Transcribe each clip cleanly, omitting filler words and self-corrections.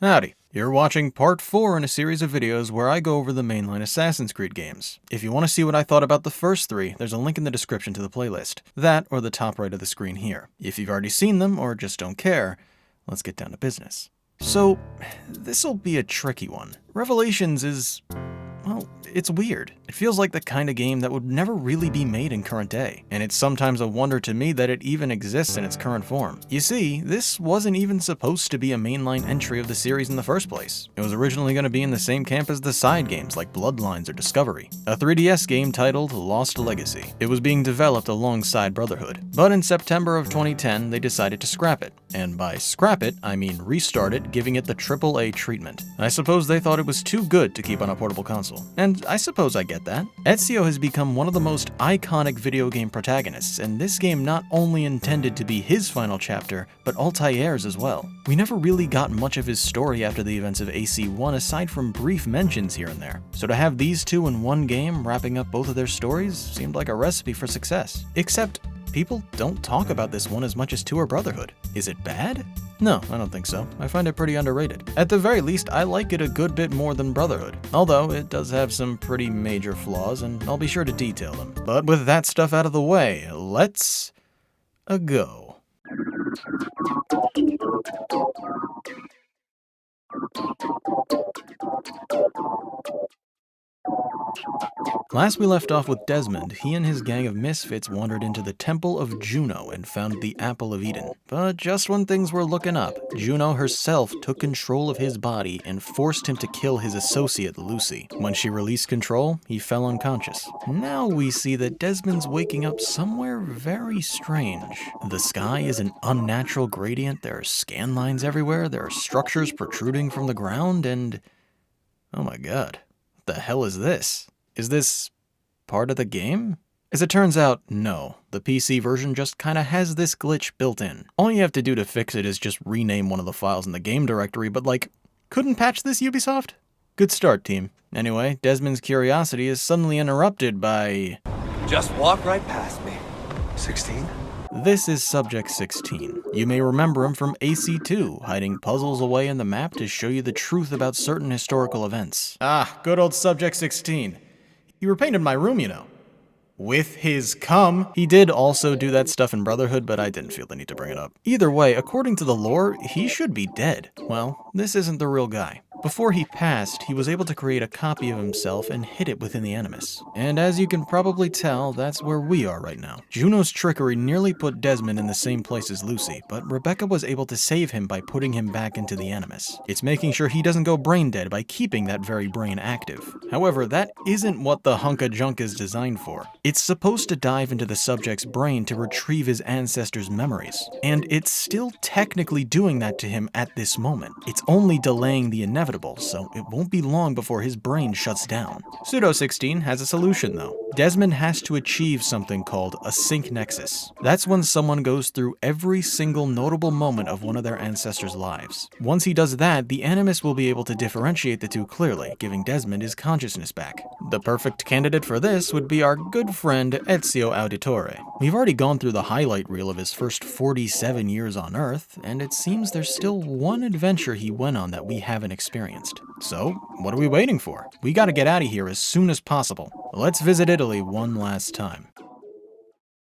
Howdy, you're watching part 4 in a series of videos where I go over the mainline Assassin's Creed games. If you want to see what I thought about the first 3, there's a link in the description to the playlist. That or the top right of the screen here. If you've already seen them or just don't care, let's get down to business. So, this'll be a tricky one. Revelations is, well, it's weird. It feels like the kind of game that would never really be made in current day, and it's sometimes a wonder to me that it even exists in its current form. You see, this wasn't even supposed to be a mainline entry of the series in the first place. It was originally going to be in the same camp as the side games like Bloodlines or Discovery, a 3DS game titled Lost Legacy. It was being developed alongside Brotherhood, but in September of 2010 they decided to scrap it, and by scrap it, I mean restart it, giving it the AAA treatment. I suppose they thought it was too good to keep on a portable console, and I suppose I get that. Ezio has become one of the most iconic video game protagonists, and this game not only intended to be his final chapter, but Altaïr's as well. We never really got much of his story after the events of AC1 aside from brief mentions here and there, so to have these two in one game wrapping up both of their stories seemed like a recipe for success. Except, people don't talk about this one as much as 2 or Brotherhood. Is it bad? No, I don't think so. I find it pretty underrated. At the very least, I like it a good bit more than Brotherhood, although it does have some pretty major flaws, and I'll be sure to detail them. But with that stuff out of the way, let's go. Last we left off with Desmond. He and his gang of misfits wandered into the Temple of Juno and found the Apple of Eden. But just when things were looking up, Juno herself took control of his body and forced him to kill his associate Lucy. When she released control, he fell unconscious. Now we see that Desmond's waking up somewhere very strange. The sky is an unnatural gradient, there are scan lines everywhere, there are structures protruding from the ground, and oh my god, what the hell is this? Is this part of the game? As it turns out, no. The PC version just kinda has this glitch built in. All you have to do to fix it is just rename one of the files in the game directory, but like, couldn't patch this, Ubisoft? Good start, team. Anyway, Desmond's curiosity is suddenly interrupted by... Just walk right past me. 16? This is Subject 16. You may remember him from AC2, hiding puzzles away in the map to show you the truth about certain historical events. Ah, good old Subject 16. He repainted my room, you know. With his cum. He did also do that stuff in Brotherhood, but I didn't feel the need to bring it up. Either way, according to the lore, he should be dead. Well, this isn't the real guy. Before he passed, he was able to create a copy of himself and hid it within the Animus. And as you can probably tell, that's where we are right now. Juno's trickery nearly put Desmond in the same place as Lucy, but Rebecca was able to save him by putting him back into the Animus. It's making sure he doesn't go brain dead by keeping that very brain active. However, that isn't what the hunk of junk is designed for. It's supposed to dive into the subject's brain to retrieve his ancestors' memories. And it's still technically doing that to him at this moment. It's only delaying the inevitable, so it won't be long before his brain shuts down. Pseudo-16 has a solution though. Desmond has to achieve something called a sync nexus. That's when someone goes through every single notable moment of one of their ancestors' lives. Once he does that, the Animus will be able to differentiate the two clearly, giving Desmond his consciousness back. The perfect candidate for this would be our good friend Ezio Auditore. We've already gone through the highlight reel of his first 47 years on Earth, and it seems there's still one adventure he went on that we haven't experienced. So, what are we waiting for? We gotta get out of here as soon as possible. Let's visit Italy one last time.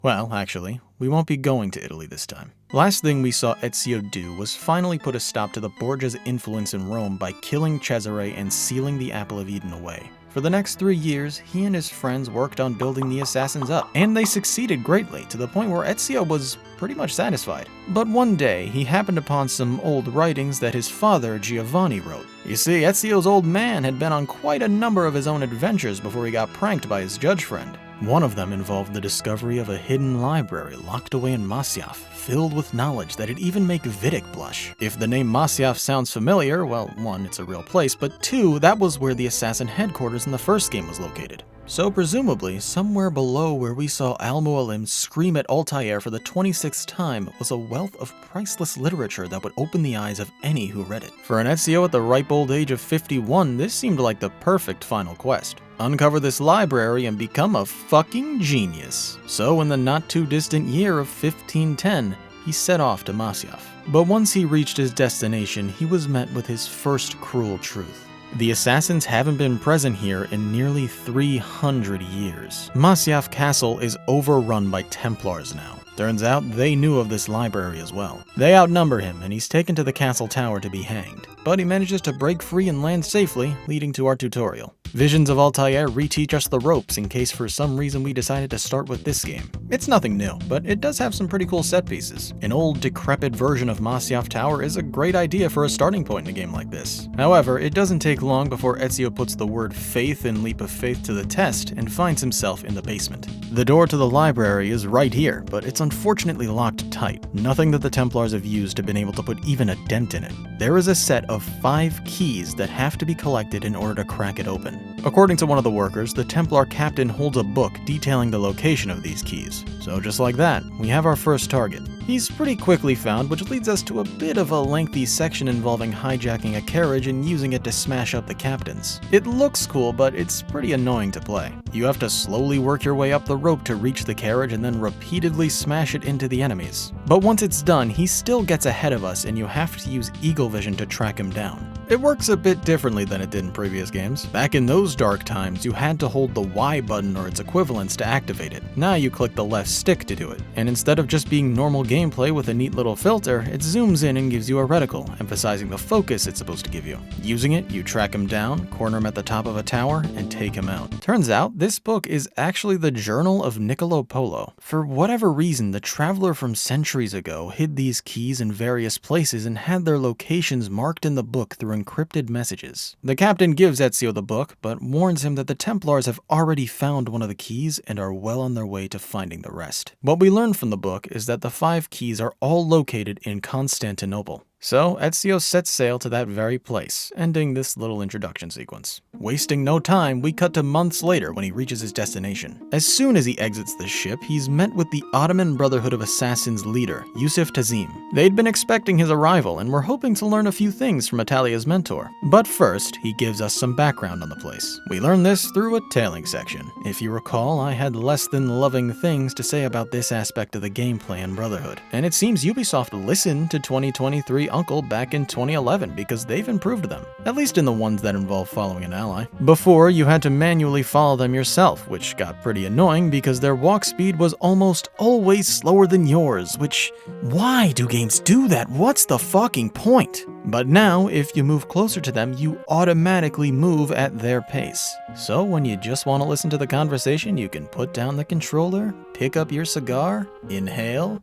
Well, actually, we won't be going to Italy this time. Last thing we saw Ezio do was finally put a stop to the Borgia's influence in Rome by killing Cesare and sealing the Apple of Eden away. For the next 3 years, he and his friends worked on building the assassins up, and they succeeded greatly, to the point where Ezio was pretty much satisfied. But one day, he happened upon some old writings that his father, Giovanni, wrote. You see, Ezio's old man had been on quite a number of his own adventures before he got pranked by his judge friend. One of them involved the discovery of a hidden library locked away in Masyaf, filled with knowledge that'd even make Vidic blush. If the name Masyaf sounds familiar, well, 1, it's a real place, but 2, that was where the assassin headquarters in the first game was located. So presumably, somewhere below where we saw Al-Mualim scream at Altaïr for the 26th time was a wealth of priceless literature that would open the eyes of any who read it. For an Ezio at the ripe old age of 51, this seemed like the perfect final quest. Uncover this library and become a fucking genius. So in the not too distant year of 1510, he set off to Masyaf. But once he reached his destination, he was met with his first cruel truth. The assassins haven't been present here in nearly 300 years. Masyaf Castle is overrun by Templars now. Turns out they knew of this library as well. They outnumber him, and he's taken to the castle tower to be hanged. But he manages to break free and land safely, leading to our tutorial. Visions of Altaïr reteach us the ropes in case for some reason we decided to start with this game. It's nothing new, but it does have some pretty cool set pieces. An old, decrepit version of Masyaf Tower is a great idea for a starting point in a game like this. However, it doesn't take long before Ezio puts the word faith in Leap of Faith to the test and finds himself in the basement. The door to the library is right here, but it's unfortunately locked tight. Nothing that the Templars have used have been able to put even a dent in it. There is a set of 5 keys that have to be collected in order to crack it open. According to one of the workers, the Templar captain holds a book detailing the location of these keys. So just like that, we have our first target. He's pretty quickly found, which leads us to a bit of a lengthy section involving hijacking a carriage and using it to smash up the captains. It looks cool, but it's pretty annoying to play. You have to slowly work your way up the rope to reach the carriage and then repeatedly smash it into the enemies. But once it's done, he still gets ahead of us and you have to use eagle vision to track him down. It works a bit differently than it did in previous games. Back in those dark times, you had to hold the Y button or its equivalents to activate it. Now you click the left stick to do it. And instead of just being normal gameplay with a neat little filter, it zooms in and gives you a reticle, emphasizing the focus it's supposed to give you. Using it, you track him down, corner him at the top of a tower, and take him out. Turns out, this book is actually the journal of Niccolo Polo. For whatever reason, the traveler from centuries ago hid these keys in various places and had their locations marked in the book through encrypted messages. The captain gives Ezio the book, but warns him that the Templars have already found one of the keys and are well on their way to finding the rest. What we learn from the book is that the 5 keys are all located in Constantinople. So Ezio sets sail to that very place, ending this little introduction sequence. Wasting no time, we cut to months later when he reaches his destination. As soon as he exits the ship, he's met with the Ottoman Brotherhood of Assassins leader, Yusuf Tazim. They'd been expecting his arrival and were hoping to learn a few things from Italia's mentor. But first, he gives us some background on the place. We learn this through a tailing section. If you recall, I had less than loving things to say about this aspect of the gameplay in Brotherhood. And it seems Ubisoft listened to 2023 Uncle back in 2011 because they've improved them, at least in the ones that involve following an ally. Before, you had to manually follow them yourself, which got pretty annoying because their walk speed was almost always slower than yours, which, why do games do that? What's the fucking point? But now, if you move closer to them, you automatically move at their pace. So when you just want to listen to the conversation, you can put down the controller, pick up your cigar, inhale,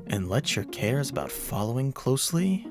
and let your cares about following closely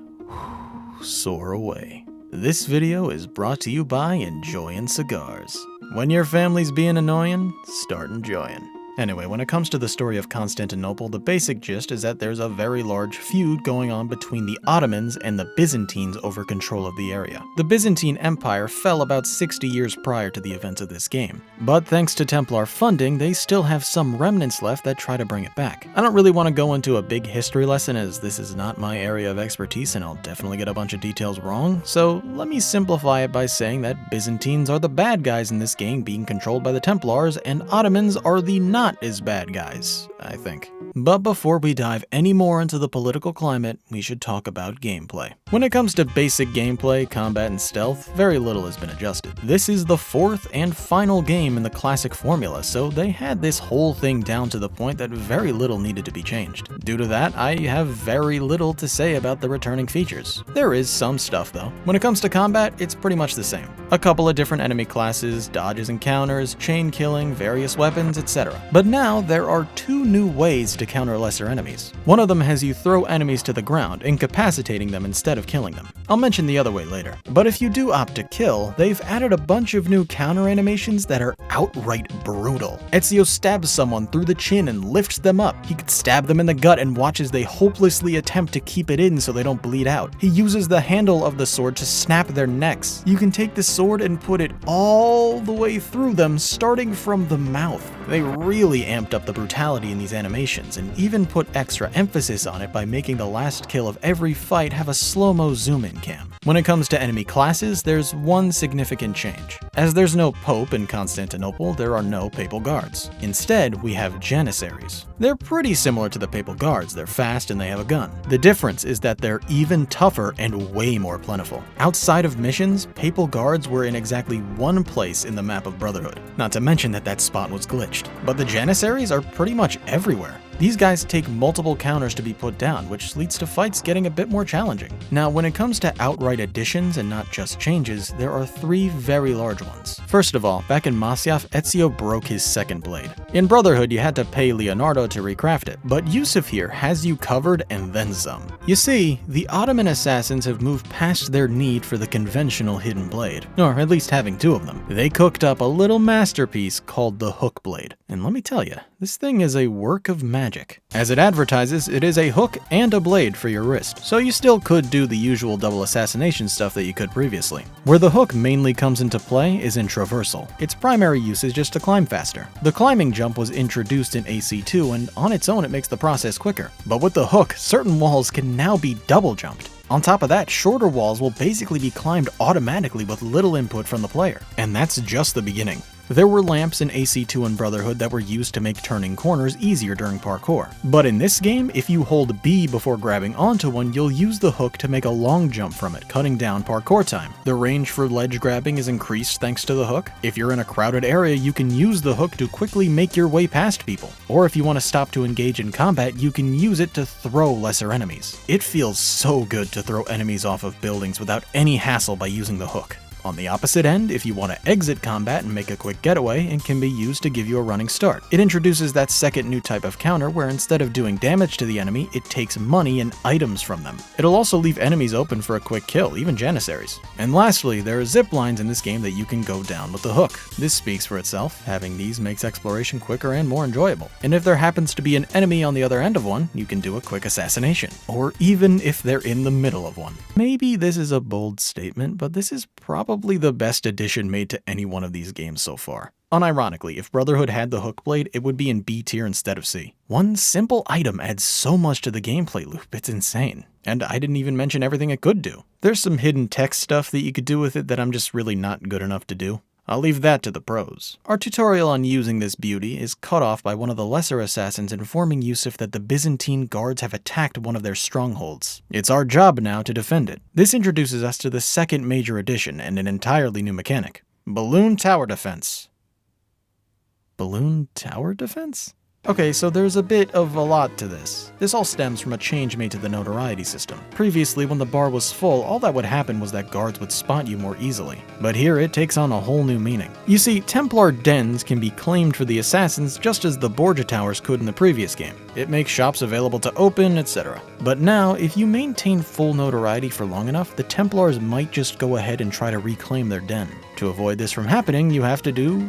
soar away. This video is brought to you by Enjoyin' Cigars. When your family's being annoying, start enjoying. Anyway, when it comes to the story of Constantinople, the basic gist is that there's a very large feud going on between the Ottomans and the Byzantines over control of the area. The Byzantine Empire fell about 60 years prior to the events of this game, but thanks to Templar funding, they still have some remnants left that try to bring it back. I don't really want to go into a big history lesson as this is not my area of expertise and I'll definitely get a bunch of details wrong, so let me simplify it by saying that Byzantines are the bad guys in this game being controlled by the Templars and Ottomans are the not as bad guys, I think. But before we dive any more into the political climate, we should talk about gameplay. When it comes to basic gameplay, combat, and stealth, very little has been adjusted. This is the 4th and final game in the classic formula, so they had this whole thing down to the point that very little needed to be changed. Due to that, I have very little to say about the returning features. There is some stuff though. When it comes to combat, it's pretty much the same. A couple of different enemy classes, dodges and counters, chain killing, various weapons, etc. But now there are 2 new ways to counter lesser enemies. One of them has you throw enemies to the ground, incapacitating them instead of killing them. I'll mention the other way later. But if you do opt to kill, they've added a bunch of new counter animations that are outright brutal. Ezio stabs someone through the chin and lifts them up. He could stab them in the gut and watch as they hopelessly attempt to keep it in so they don't bleed out. He uses the handle of the sword to snap their necks. You can take the sword and put it all the way through them, starting from the mouth. They really amped up the brutality in these animations and even put extra emphasis on it by making the last kill of every fight have a slow-mo zoom-in cam. When it comes to enemy classes, there's one significant change. As there's no Pope in Constantinople, there are no Papal Guards. Instead, we have Janissaries. They're pretty similar to the Papal Guards, they're fast and they have a gun. The difference is that they're even tougher and way more plentiful. Outside of missions, Papal Guards were in exactly one place in the map of Brotherhood, not to mention that spot was glitched. But the Janissaries are pretty much everywhere. These guys take multiple counters to be put down, which leads to fights getting a bit more challenging. Now, when it comes to outright additions and not just changes, there are three very large ones. First of all, back in Masyaf, Ezio broke his second blade. In Brotherhood, you had to pay Leonardo to recraft it, but Yusuf here has you covered and then some. You see, the Ottoman assassins have moved past their need for the conventional hidden blade, or at least having two of them. They cooked up a little masterpiece called the hook blade, and let me tell you, this thing is a work of magic. As it advertises, it is a hook and a blade for your wrist, so you still could do the usual double assassination stuff that you could previously. Where the hook mainly comes into play is in traversal. Its primary use is just to climb faster. The climbing jump was introduced in AC2, and on its own it makes the process quicker. But with the hook, certain walls can now be double jumped. On top of that, shorter walls will basically be climbed automatically with little input from the player. And that's just the beginning. There were lamps in AC2 and Brotherhood that were used to make turning corners easier during parkour. But in this game, if you hold B before grabbing onto one, you'll use the hook to make a long jump from it, cutting down parkour time. The range for ledge grabbing is increased thanks to the hook. If you're in a crowded area, you can use the hook to quickly make your way past people. Or if you want to stop to engage in combat, you can use it to throw lesser enemies. It feels so good to throw enemies off of buildings without any hassle by using the hook. On the opposite end, if you want to exit combat and make a quick getaway, it can be used to give you a running start. It introduces that second new type of counter where instead of doing damage to the enemy, it takes money and items from them. It'll also leave enemies open for a quick kill, even Janissaries. And lastly, there are zip lines in this game that you can go down with the hook. This speaks for itself. Having these makes exploration quicker and more enjoyable. And if there happens to be an enemy on the other end of one, you can do a quick assassination. Or even if they're in the middle of one. Maybe this is a bold statement, but this is probably the best addition made to any one of these games so far. Unironically, if Brotherhood had the hook blade, it would be in B tier instead of C. One simple item adds so much to the gameplay loop, it's insane. And I didn't even mention everything it could do. There's some hidden text stuff that you could do with it that I'm just really not good enough to do. I'll leave that to the pros. Our tutorial on using this beauty is cut off by one of the lesser assassins informing Yusuf that the Byzantine guards have attacked one of their strongholds. It's our job now to defend it. This introduces us to the second major addition and an entirely new mechanic: balloon tower defense. Balloon tower defense? Okay, so there's a bit of a lot to this. This all stems from a change made to the notoriety system. Previously, when the bar was full, all that would happen was that guards would spot you more easily. But here it takes on a whole new meaning. You see, Templar dens can be claimed for the assassins just as the Borgia towers could in the previous game. It makes shops available to open, etc. But now, if you maintain full notoriety for long enough, the Templars might just go ahead and try to reclaim their den. To avoid this from happening, you have to do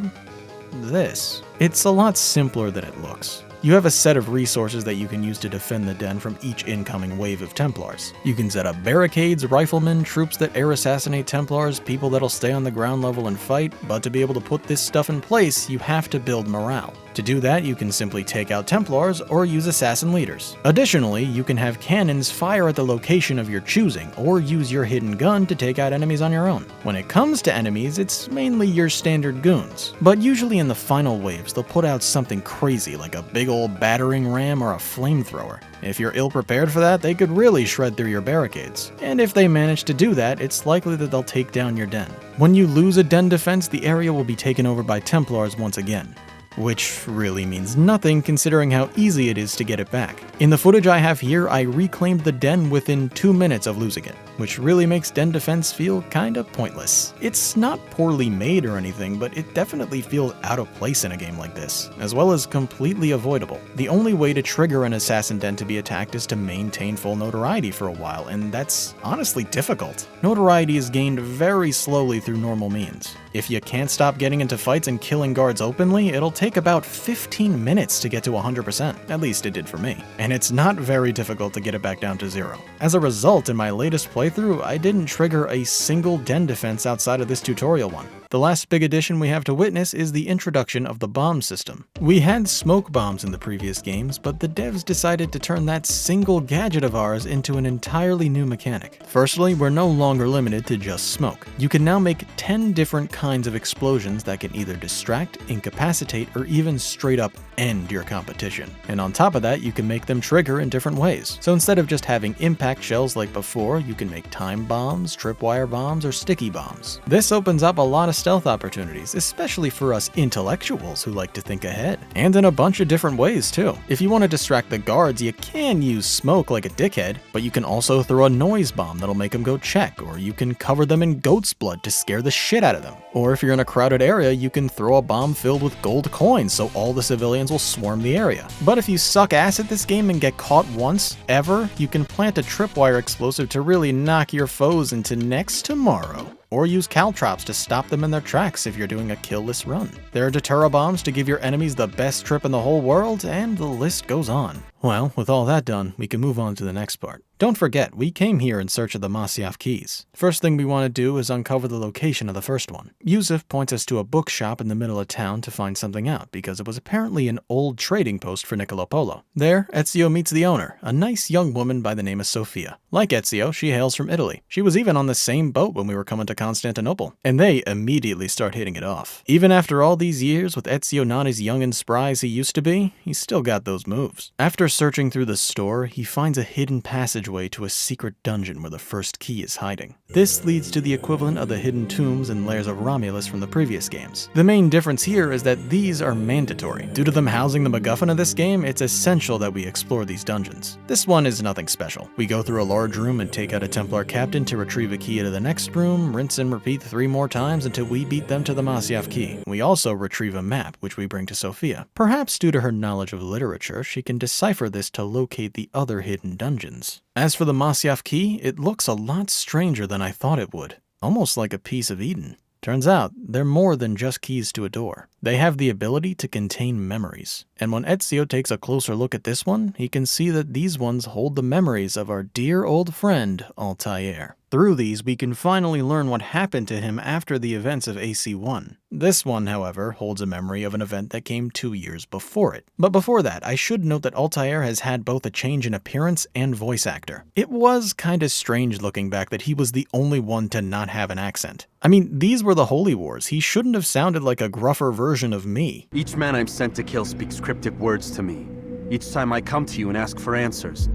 this. It's a lot simpler than it looks. You have a set of resources that you can use to defend the den from each incoming wave of Templars. You can set up barricades, riflemen, troops that air assassinate Templars, people that'll stay on the ground level and fight, but to be able to put this stuff in place, you have to build morale. To do that, you can simply take out Templars or use assassin leaders. Additionally, you can have cannons fire at the location of your choosing, or use your hidden gun to take out enemies on your own. When it comes to enemies, it's mainly your standard goons, but usually in the final waves, they'll put out something crazy like a big old battering ram or a flamethrower. If you're ill-prepared for that, they could really shred through your barricades. And if they manage to do that, it's likely that they'll take down your den. When you lose a den defense, the area will be taken over by Templars once again. Which really means nothing considering how easy it is to get it back. In the footage I have here, I reclaimed the den within 2 minutes of losing it, which really makes den defense feel kinda pointless. It's not poorly made or anything, but it definitely feels out of place in a game like this, as well as completely avoidable. The only way to trigger an assassin den to be attacked is to maintain full notoriety for a while, and that's honestly difficult. Notoriety is gained very slowly through normal means. If you can't stop getting into fights and killing guards openly, it'll take about 15 minutes to get to 100%, at least it did for me. And it's not very difficult to get it back down to 0. As a result, in my latest playthrough, I didn't trigger a single den defense outside of this tutorial one. The last big addition we have to witness is the introduction of the bomb system. We had smoke bombs in the previous games, but the devs decided to turn that single gadget of ours into an entirely new mechanic. Firstly, we're no longer limited to just smoke. You can now make 10 different kinds of explosions that can either distract, incapacitate, or even straight up end your competition. And on top of that, you can make them trigger in different ways. So instead of just having impact shells like before, you can make time bombs, tripwire bombs, or sticky bombs. This opens up a lot of stealth opportunities, especially for us intellectuals who like to think ahead. And in a bunch of different ways too. If you want to distract the guards, you can use smoke like a dickhead, but you can also throw a noise bomb that'll make them go check, or you can cover them in goat's blood to scare the shit out of them. Or if you're in a crowded area, you can throw a bomb filled with gold coins so all the civilians will swarm the area. But if you suck ass at this game and get caught once, ever, you can plant a tripwire explosive to really knock your foes into next tomorrow. Or use caltrops to stop them in their tracks if you're doing a killless run. There are deterra bombs to give your enemies the best trip in the whole world, and the list goes on. Well, with all that done, we can move on to the next part. Don't forget, we came here in search of the Masyaf keys. First thing we want to do is uncover the location of the first one. Yusuf points us to a bookshop in the middle of town to find something out, because it was apparently an old trading post for Niccolo Polo. There, Ezio meets the owner, a nice young woman by the name of Sofia. Like Ezio, she hails from Italy. She was even on the same boat when we were coming to Constantinople, and they immediately start hitting it off. Even after all these years, with Ezio not as young and spry as he used to be, he's still got those moves. After searching through the store, he finds a hidden passageway to a secret dungeon where the first key is hiding. This leads to the equivalent of the hidden tombs and lairs of Romulus from the previous games. The main difference here is that these are mandatory. Due to them housing the MacGuffin of this game, it's essential that we explore these dungeons. This one is nothing special. We go through a large room and take out a Templar captain to retrieve a key to the next room, rinse and repeat 3 more times until we beat them to the Masyaf key. We also retrieve a map, which we bring to Sofia. Perhaps due to her knowledge of literature, she can decipher this to locate the other hidden dungeons. As for the Masyaf key, it looks a lot stranger than I thought it would. Almost like a piece of Eden. Turns out, they're more than just keys to a door. They have the ability to contain memories. And when Ezio takes a closer look at this one, he can see that these ones hold the memories of our dear old friend, Altaïr. Through these, we can finally learn what happened to him after the events of AC1. This one, however, holds a memory of an event that came 2 years before it. But before that, I should note that Altaïr has had both a change in appearance and voice actor. It was kinda strange looking back that he was the only one to not have an accent. I mean, these were the Holy Wars. He shouldn't have sounded like a gruffer version of me. Each man I'm sent to kill speaks cryptic words to me. Each time I come to you and ask for answers.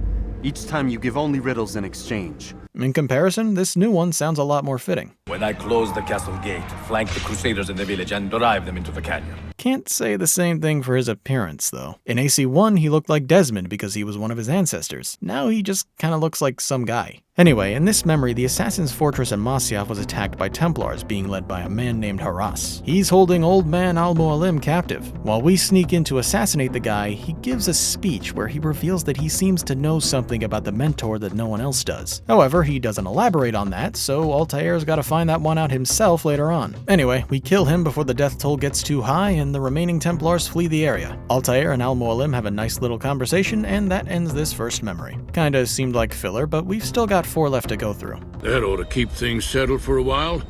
Each time you give only riddles in exchange. In comparison, this new one sounds a lot more fitting. When I close the castle gate, flank the crusaders in the village and drive them into the canyon. Can't say the same thing for his appearance, though. In AC1, he looked like Desmond because he was one of his ancestors. Now he just kinda looks like some guy. Anyway, in this memory, the assassin's fortress in Masyaf was attacked by Templars, being led by a man named Haras. He's holding old man Al-Mualim captive. While we sneak in to assassinate the guy, he gives a speech where he reveals that he seems to know something about the mentor that no one else does. However, he doesn't elaborate on that, so Altair's gotta find that one out himself later on. Anyway, we kill him before the death toll gets too high and the remaining Templars flee the area. Altair and Al-Mualim have a nice little conversation, and that ends this first memory. Kinda seemed like filler, but we've still got 4 left to go through. That ought to keep things settled for a while.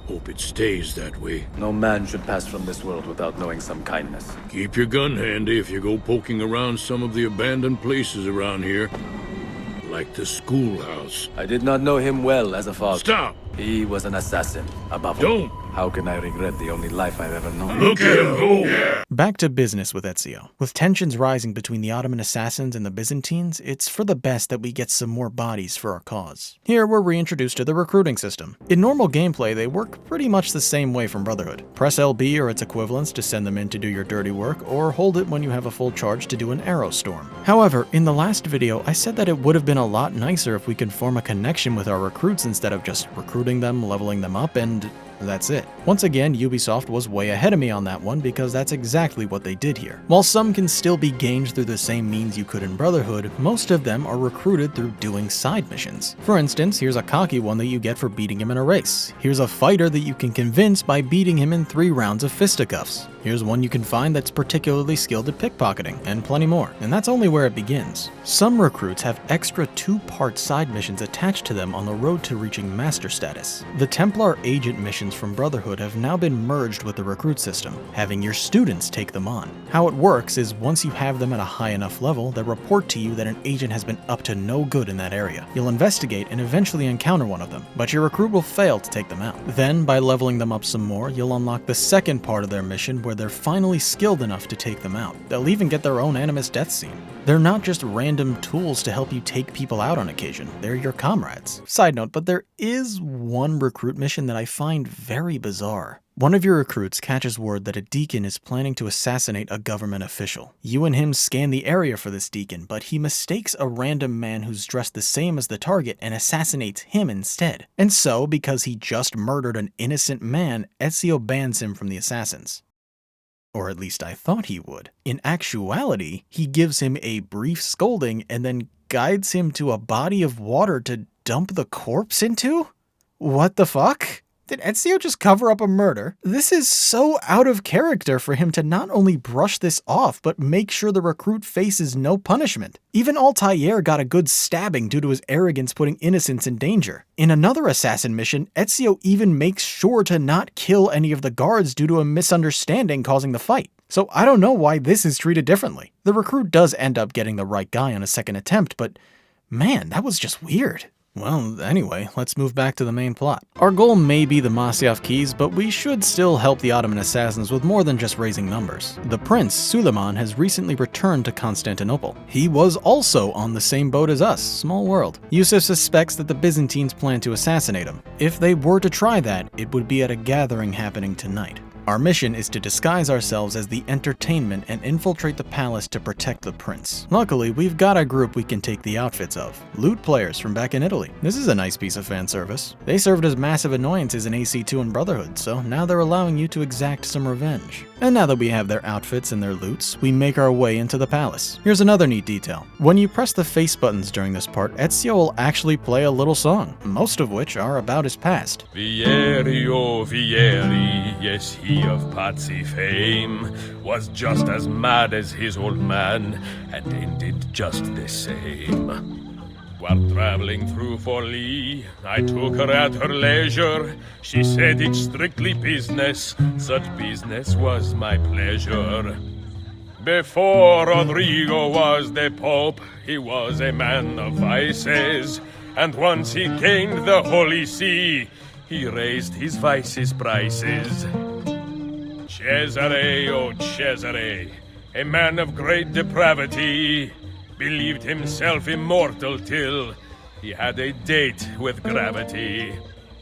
Hope it stays that way. No man should pass from this world without knowing some kindness. Keep your gun handy if you go poking around some of the abandoned places around here. Like the schoolhouse. I did not know him well as a father. Stop! He was an assassin, above all. Don't! How can I regret the only life I've ever known? Look at him go! Back to business with Ezio. With tensions rising between the Ottoman assassins and the Byzantines, it's for the best that we get some more bodies for our cause. Here we're reintroduced to the recruiting system. In normal gameplay, they work pretty much the same way from Brotherhood. Press LB or its equivalents to send them in to do your dirty work, or hold it when you have a full charge to do an arrow storm. However, in the last video, I said that it would have been a lot nicer if we could form a connection with our recruits instead of just recruiting them, leveling them up, and That's it. Once again, Ubisoft was way ahead of me on that one because that's exactly what they did here. While some can still be gained through the same means you could in Brotherhood, most of them are recruited through doing side missions. For instance, here's a cocky one that you get for beating him in a race. Here's a fighter that you can convince by beating him in 3 rounds of fisticuffs. Here's one you can find that's particularly skilled at pickpocketing, and plenty more. And that's only where it begins. Some recruits have extra 2-part side missions attached to them on the road to reaching master status. The Templar agent missions from Brotherhood have now been merged with the recruit system, having your students take them on. How it works is once you have them at a high enough level, they report to you that an agent has been up to no good in that area. You'll investigate and eventually encounter one of them, but your recruit will fail to take them out. Then, by leveling them up some more, you'll unlock the second part of their mission where they're finally skilled enough to take them out. They'll even get their own Animus death scene. They're not just random tools to help you take people out on occasion, they're your comrades. Side note, but there is one recruit mission that I find very bizarre. One of your recruits catches word that a deacon is planning to assassinate a government official. You and him scan the area for this deacon, but he mistakes a random man who's dressed the same as the target and assassinates him instead. And so, because he just murdered an innocent man, Ezio bans him from the assassins. Or at least I thought he would. In actuality, he gives him a brief scolding and then guides him to a body of water to dump the corpse into? What the fuck? Did Ezio just cover up a murder? This is so out of character for him to not only brush this off, but make sure the recruit faces no punishment. Even Altaïr got a good stabbing due to his arrogance putting innocents in danger. In another assassin mission, Ezio even makes sure to not kill any of the guards due to a misunderstanding causing the fight. So I don't know why this is treated differently. The recruit does end up getting the right guy on a second attempt, but man, that was just weird. Well, anyway, let's move back to the main plot. Our goal may be the Masyaf keys, but we should still help the Ottoman assassins with more than just raising numbers. The prince, Suleiman, has recently returned to Constantinople. He was also on the same boat as us, small world. Yusuf suspects that the Byzantines plan to assassinate him. If they were to try that, it would be at a gathering happening tonight. Our mission is to disguise ourselves as the entertainment and infiltrate the palace to protect the prince. Luckily, we've got a group we can take the outfits of. Loot players from back in Italy. This is a nice piece of fan service. They served as massive annoyances in AC2 and Brotherhood, so now they're allowing you to exact some revenge. And now that we have their outfits and their loots, we make our way into the palace. Here's another neat detail. When you press the face buttons during this part, Ezio will actually play a little song, most of which are about his past. Vieri, oh Vieri, yes, he of Pazzi fame, was just as mad as his old man, and ended just the same. While traveling through Forlì, I took her at her leisure. She said it's strictly business, such business was my pleasure. Before Rodrigo was the Pope, he was a man of vices, and once he gained the Holy See, he raised his vices' prices. Cesare, oh Cesare, a man of great depravity, believed himself immortal till he had a date with gravity.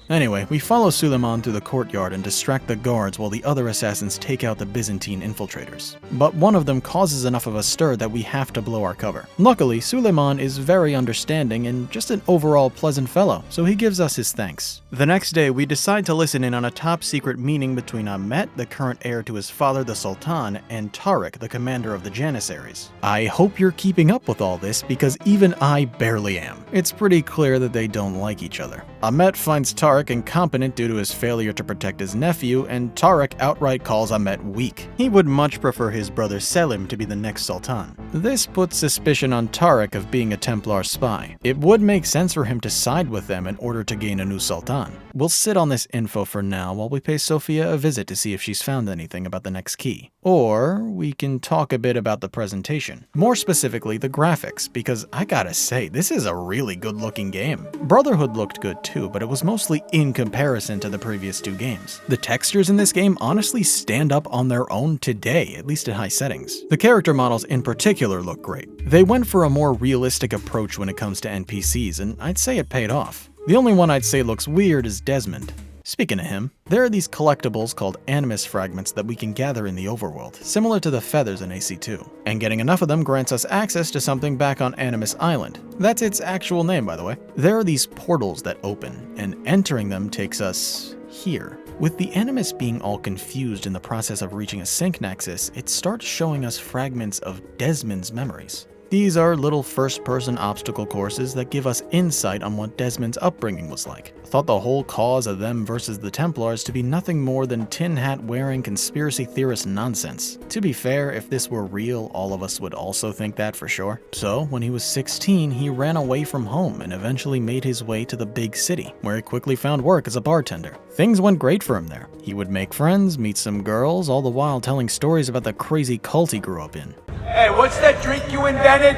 Anyway, we follow Suleiman through the courtyard and distract the guards while the other assassins take out the Byzantine infiltrators. But one of them causes enough of a stir that we have to blow our cover. Luckily, Suleiman is very understanding and just an overall pleasant fellow, so he gives us his thanks. The next day, we decide to listen in on a top-secret meeting between Ahmet, the current heir to his father the Sultan, and Tarik, the commander of the Janissaries. I hope you're keeping up with all this because even I barely am. It's pretty clear that they don't like each other. Ahmet finds Tarik incompetent due to his failure to protect his nephew, and Tarik outright calls Ahmet weak. He would much prefer his brother Selim to be the next Sultan. This puts suspicion on Tarik of being a Templar spy. It would make sense for him to side with them in order to gain a new Sultan. We'll sit on this info for now while we pay Sophia a visit to see if she's found anything about the next key. Or we can talk a bit about the presentation. More specifically, the graphics, because I gotta say, this is a really good looking game. Brotherhood looked good too, but it was mostly in comparison to the previous 2 games. The textures in this game honestly stand up on their own today, at least at high settings. The character models in particular look great. They went for a more realistic approach when it comes to NPCs, and I'd say it paid off. The only one I'd say looks weird is Desmond. Speaking of him, there are these collectibles called Animus fragments that we can gather in the overworld, similar to the feathers in AC2. And getting enough of them grants us access to something back on Animus Island. That's its actual name, by the way. There are these portals that open, and entering them takes us here. With the Animus being all confused in the process of reaching a sync nexus, it starts showing us fragments of Desmond's memories. These are little first-person obstacle courses that give us insight on what Desmond's upbringing was like. I thought the whole cause of them versus the Templars to be nothing more than tin hat-wearing conspiracy theorist nonsense. To be fair, if this were real, all of us would also think that for sure. So, when he was 16, he ran away from home and eventually made his way to the big city, where he quickly found work as a bartender. Things went great for him there. He would make friends, meet some girls, all the while telling stories about the crazy cult he grew up in. Hey, what's that drink you invented?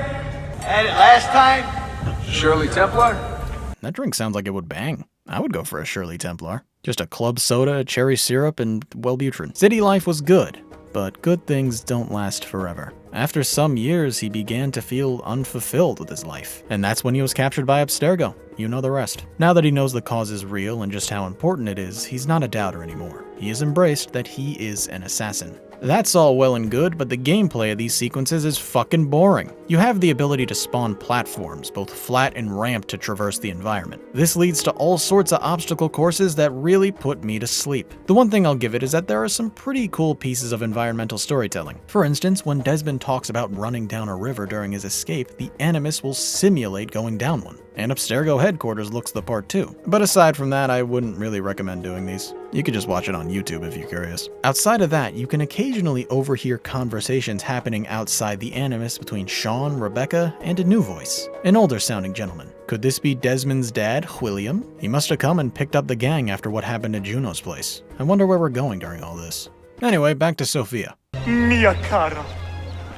Had it last time? Shirley Templar? That drink sounds like it would bang. I would go for a Shirley Templar. Just a club soda, cherry syrup, and Wellbutrin. City life was good, but good things don't last forever. After some years, he began to feel unfulfilled with his life, and that's when he was captured by Abstergo. You know the rest. Now that he knows the cause is real and just how important it is, he's not a doubter anymore. He has embraced that he is an assassin. That's all well and good, but the gameplay of these sequences is fucking boring. You have the ability to spawn platforms, both flat and ramped, to traverse the environment. This leads to all sorts of obstacle courses that really put me to sleep. The one thing I'll give it is that there are some pretty cool pieces of environmental storytelling. For instance, when Desmond talks about running down a river during his escape, the Animus will simulate going down one. And Abstergo headquarters looks the part too. But aside from that, I wouldn't really recommend doing these. You could just watch it on YouTube if you're curious. Outside of that, you can occasionally overhear conversations happening outside the Animus between Sean, Rebecca, and a new voice, an older sounding gentleman. Could this be Desmond's dad, William? He must have come and picked up the gang after what happened at Juno's place. I wonder where we're going during all this. Anyway, back to Sofia. Mia cara.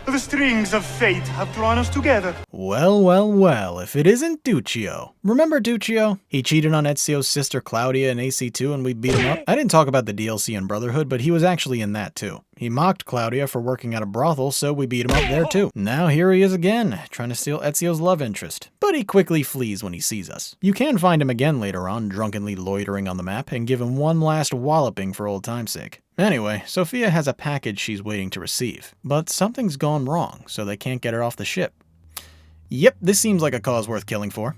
The strings of fate have drawn us together. Well, well, well, if it isn't Duccio. Remember Duccio? He cheated on Ezio's sister Claudia in AC2 and we beat him up. I didn't talk about the DLC in Brotherhood, but he was actually in that too. He mocked Claudia for working at a brothel, so we beat him up there too. Now here he is again, trying to steal Ezio's love interest. But he quickly flees when he sees us. You can find him again later on, drunkenly loitering on the map, and give him one last walloping for old time's sake. Anyway, Sofia has a package she's waiting to receive, but something's gone wrong, so they can't get her off the ship. Yep, this seems like a cause worth killing for.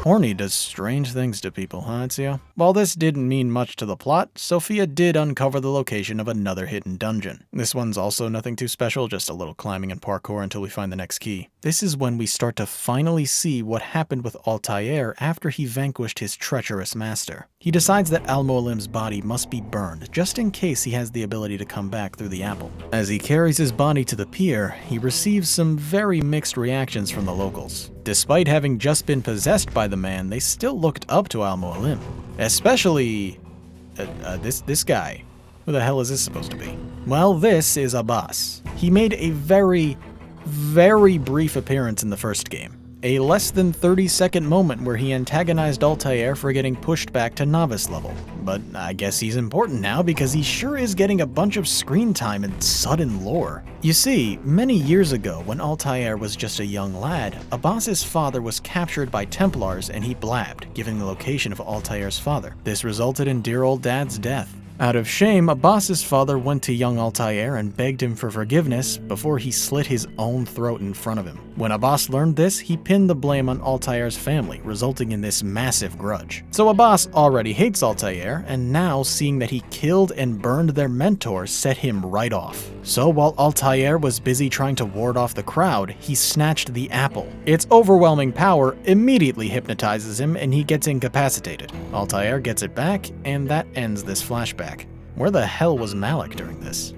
Horny does strange things to people, huh, Ezio? While this didn't mean much to the plot, Sofia did uncover the location of another hidden dungeon. This one's also nothing too special, just a little climbing and parkour until we find the next key. This is when we start to finally see what happened with Altaïr after he vanquished his treacherous master. He decides that Al-Mualim's body must be burned, just in case he has the ability to come back through the apple. As he carries his body to the pier, he receives some very mixed reactions from the locals. Despite having just been possessed by the man, they still looked up to Al-Mualim. Especially this guy. Who the hell is this supposed to be? Well, this is Abbas. He made a very, very brief appearance in the first game. A less than 30-second moment where he antagonized Altaïr for getting pushed back to novice level. But I guess he's important now because he sure is getting a bunch of screen time and sudden lore. You see, many years ago when Altaïr was just a young lad, Abbas's father was captured by Templars and he blabbed, giving the location of Altaïr's father. This resulted in dear old dad's death. Out of shame, Abbas's father went to young Altaïr and begged him for forgiveness before he slit his own throat in front of him. When Abbas learned this, he pinned the blame on Altaïr's family, resulting in this massive grudge. So Abbas already hates Altaïr, and now seeing that he killed and burned their mentor set him right off. So while Altaïr was busy trying to ward off the crowd, he snatched the apple. Its overwhelming power immediately hypnotizes him and he gets incapacitated. Altaïr gets it back, and that ends this flashback. Where the hell was Malik during this?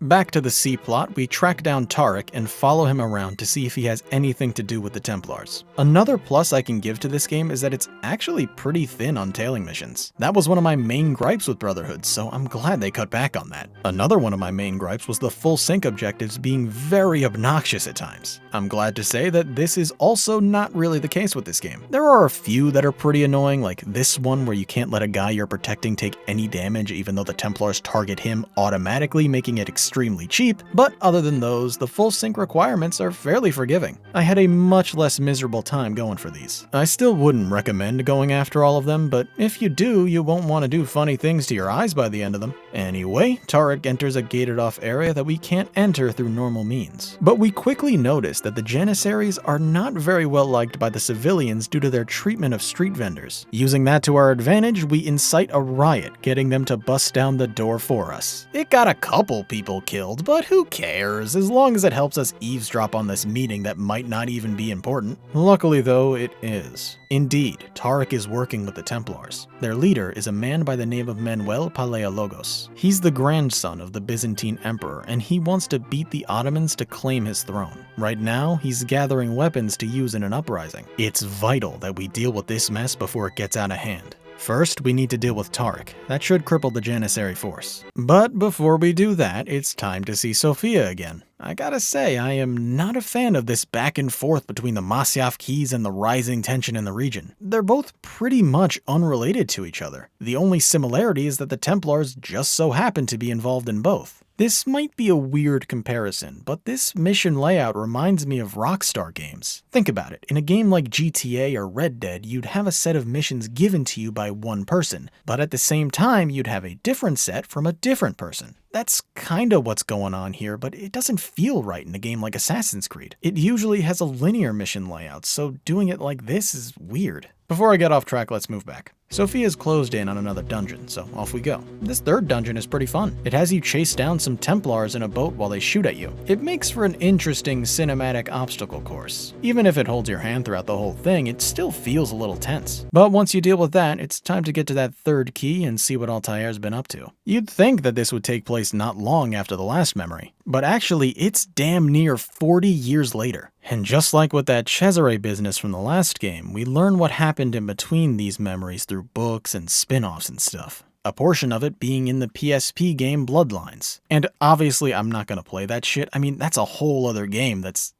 Back to the C plot, we track down Tarik and follow him around to see if he has anything to do with the Templars. Another plus I can give to this game is that it's actually pretty thin on tailing missions. That was one of my main gripes with Brotherhood, so I'm glad they cut back on that. Another one of my main gripes was the full sync objectives being very obnoxious at times. I'm glad to say that this is also not really the case with this game. There are a few that are pretty annoying, like this one where you can't let a guy you're protecting take any damage even though the Templars target him automatically, making it extremely extremely cheap, but other than those, the full sync requirements are fairly forgiving. I had a much less miserable time going for these. I still wouldn't recommend going after all of them, but if you do, you won't want to do funny things to your eyes by the end of them. Anyway, Tarik enters a gated off area that we can't enter through normal means. But we quickly notice that the Janissaries are not very well liked by the civilians due to their treatment of street vendors. Using that to our advantage, we incite a riot, getting them to bust down the door for us. It got a couple people killed, but who cares, as long as it helps us eavesdrop on this meeting that might not even be important. Luckily though, it is. Indeed, Tarik is working with the Templars. Their leader is a man by the name of Manuel Palaiologos. He's the grandson of the Byzantine emperor, and he wants to beat the Ottomans to claim his throne. Right now, he's gathering weapons to use in an uprising. It's vital that we deal with this mess before it gets out of hand. First, we need to deal with Tarik. That should cripple the Janissary force. But before we do that, it's time to see Sofia again. I gotta say, I am not a fan of this back and forth between the Masyaf keys and the rising tension in the region. They're both pretty much unrelated to each other. The only similarity is that the Templars just so happen to be involved in both. This might be a weird comparison, but this mission layout reminds me of Rockstar games. Think about it, in a game like GTA or Red Dead, you'd have a set of missions given to you by one person, but at the same time you'd have a different set from a different person. That's kinda what's going on here, but it doesn't feel right in a game like Assassin's Creed. It usually has a linear mission layout, so doing it like this is weird. Before I get off track, let's move back. Sophia's closed in on another dungeon, so off we go. This third dungeon is pretty fun. It has you chase down some Templars in a boat while they shoot at you. It makes for an interesting cinematic obstacle course. Even if it holds your hand throughout the whole thing, it still feels a little tense. But once you deal with that, it's time to get to that third key and see what Altaïr's been up to. You'd think that this would take place not long after the last memory, but actually it's damn near 40 years later. And just like with that Cesare business from the last game, we learn what happened in between these memories through books and spin-offs and stuff. A portion of it being in the PSP game Bloodlines. And obviously I'm not gonna play that shit. I mean, that's a whole other game that's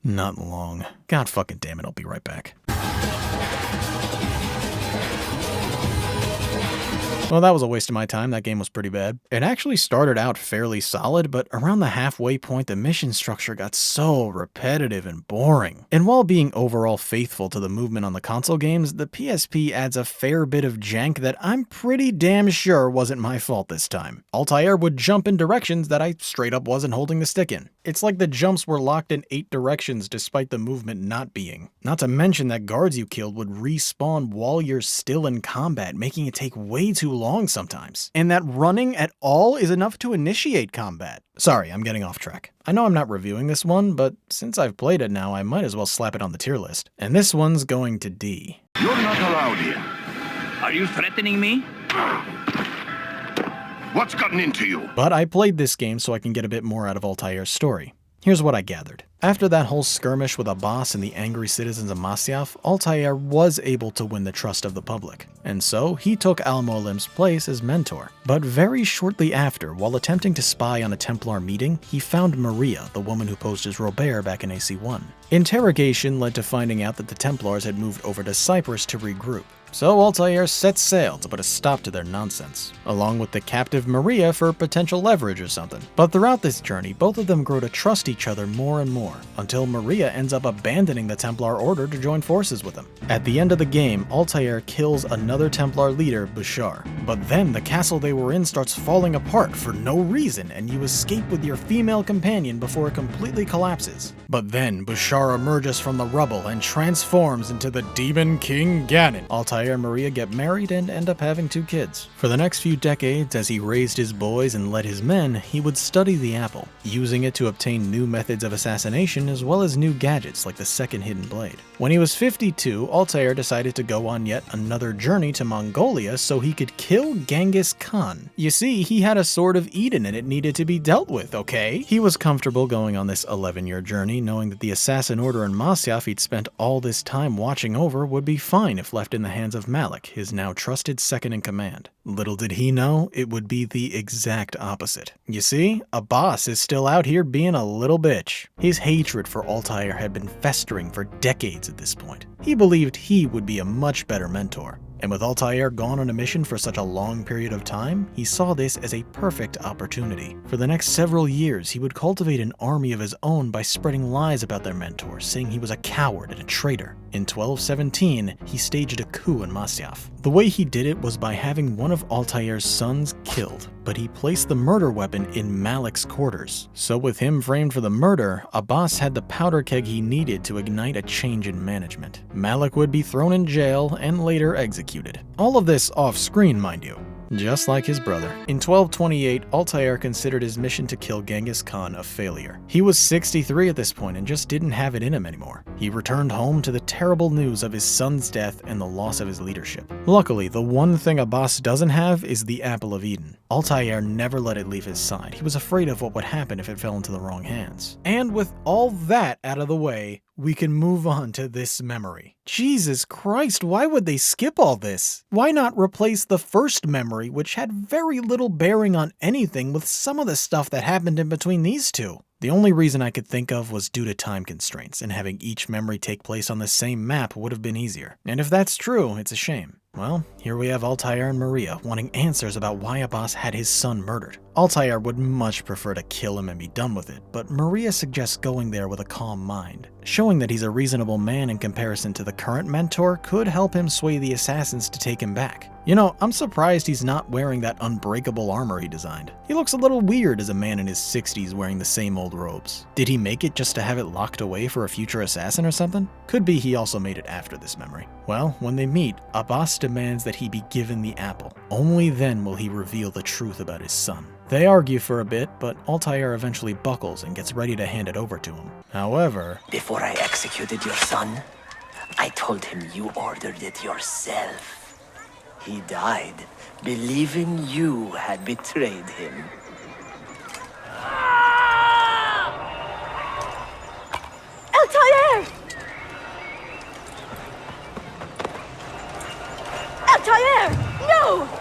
not long. God fucking damn it, I'll be right back. Well, that was a waste of my time. That game was pretty bad. It actually started out fairly solid, but around the halfway point, the mission structure got so repetitive and boring. And while being overall faithful to the movement on the console games, the PSP adds a fair bit of jank that I'm pretty damn sure wasn't my fault this time. Altaïr would jump in directions that I straight up wasn't holding the stick in. It's like the jumps were locked in 8 directions despite the movement not being. Not to mention that guards you killed would respawn while you're still in combat, making it take way too long sometimes. And that running at all is enough to initiate combat. Sorry, I'm getting off track. I know I'm not reviewing this one, but since I've played it now, I might as well slap it on the tier list. And this one's going to D. You're not allowed here. Are you threatening me? What's gotten into you? But I played this game so I can get a bit more out of Altaïr's story. Here's what I gathered. After that whole skirmish with a boss and the angry citizens of Masyaf, Altaïr was able to win the trust of the public, and so he took Al-Mualim's place as mentor. But very shortly after, while attempting to spy on a Templar meeting, he found Maria, the woman who posed as Robert back in AC1. Interrogation led to finding out that the Templars had moved over to Cyprus to regroup. So Altaïr set sail to put a stop to their nonsense, along with the captive Maria for potential leverage or something. But throughout this journey, both of them grow to trust each other more and more, until Maria ends up abandoning the Templar order to join forces with him. At the end of the game, Altaïr kills another Templar leader, Bashar. But then the castle they were in starts falling apart for no reason, and you escape with your female companion before it completely collapses. But then Bashar emerges from the rubble and transforms into the Demon King Ganon. Altaïr and Maria get married and end up having 2 kids. For the next few decades, as he raised his boys and led his men, he would study the apple, using it to obtain new methods of assassination as well as new gadgets like the second hidden blade. When he was 52, Altaïr decided to go on yet another journey to Mongolia so he could kill Genghis Khan. You see, he had a Sword of Eden and it needed to be dealt with, okay? He was comfortable going on this 11-year journey, knowing that the assassin order in Masyaf he'd spent all this time watching over would be fine if left in the hands of Malik, his now trusted second-in-command. Little did he know, it would be the exact opposite. You see, a boss is still out here being a little bitch. His hatred for Altaïr had been festering for decades at this point. He believed he would be a much better mentor. And with Altaïr gone on a mission for such a long period of time, he saw this as a perfect opportunity. For the next several years, he would cultivate an army of his own by spreading lies about their mentor, saying he was a coward and a traitor. In 1217, he staged a coup in Masyaf. The way he did it was by having one of Altaïr's sons killed, but he placed the murder weapon in Malik's quarters. So with him framed for the murder, Abbas had the powder keg he needed to ignite a change in management. Malik would be thrown in jail and later executed. All of this off-screen, mind you. Just like his brother. In 1228, Altaïr considered his mission to kill Genghis Khan a failure. He was 63 at this point and just didn't have it in him anymore. He returned home to the terrible news of his son's death and the loss of his leadership. Luckily, the one thing Abbas doesn't have is the Apple of Eden. Altaïr never let it leave his side. He was afraid of what would happen if it fell into the wrong hands. And with all that out of the way, we can move on to this memory. Jesus Christ, why would they skip all this? Why not replace the first memory, which had very little bearing on anything, with some of the stuff that happened in between these two? The only reason I could think of was due to time constraints, and having each memory take place on the same map would have been easier. And if that's true, it's a shame. Well, here we have Altaïr and Maria wanting answers about why Abbas had his son murdered. Altaïr would much prefer to kill him and be done with it, but Maria suggests going there with a calm mind. Showing that he's a reasonable man in comparison to the current mentor could help him sway the assassins to take him back. You know, I'm surprised he's not wearing that unbreakable armor he designed. He looks a little weird as a man in his 60s wearing the same old robes. Did he make it just to have it locked away for a future assassin or something? Could be he also made it after this memory. Well, when they meet, Abbas demands that he be given the apple. Only then will he reveal the truth about his son. They argue for a bit, but Altaïr eventually buckles and gets ready to hand it over to him. However, before I executed your son, I told him you ordered it yourself. He died, believing you had betrayed him. Altaïr! Altaïr! No!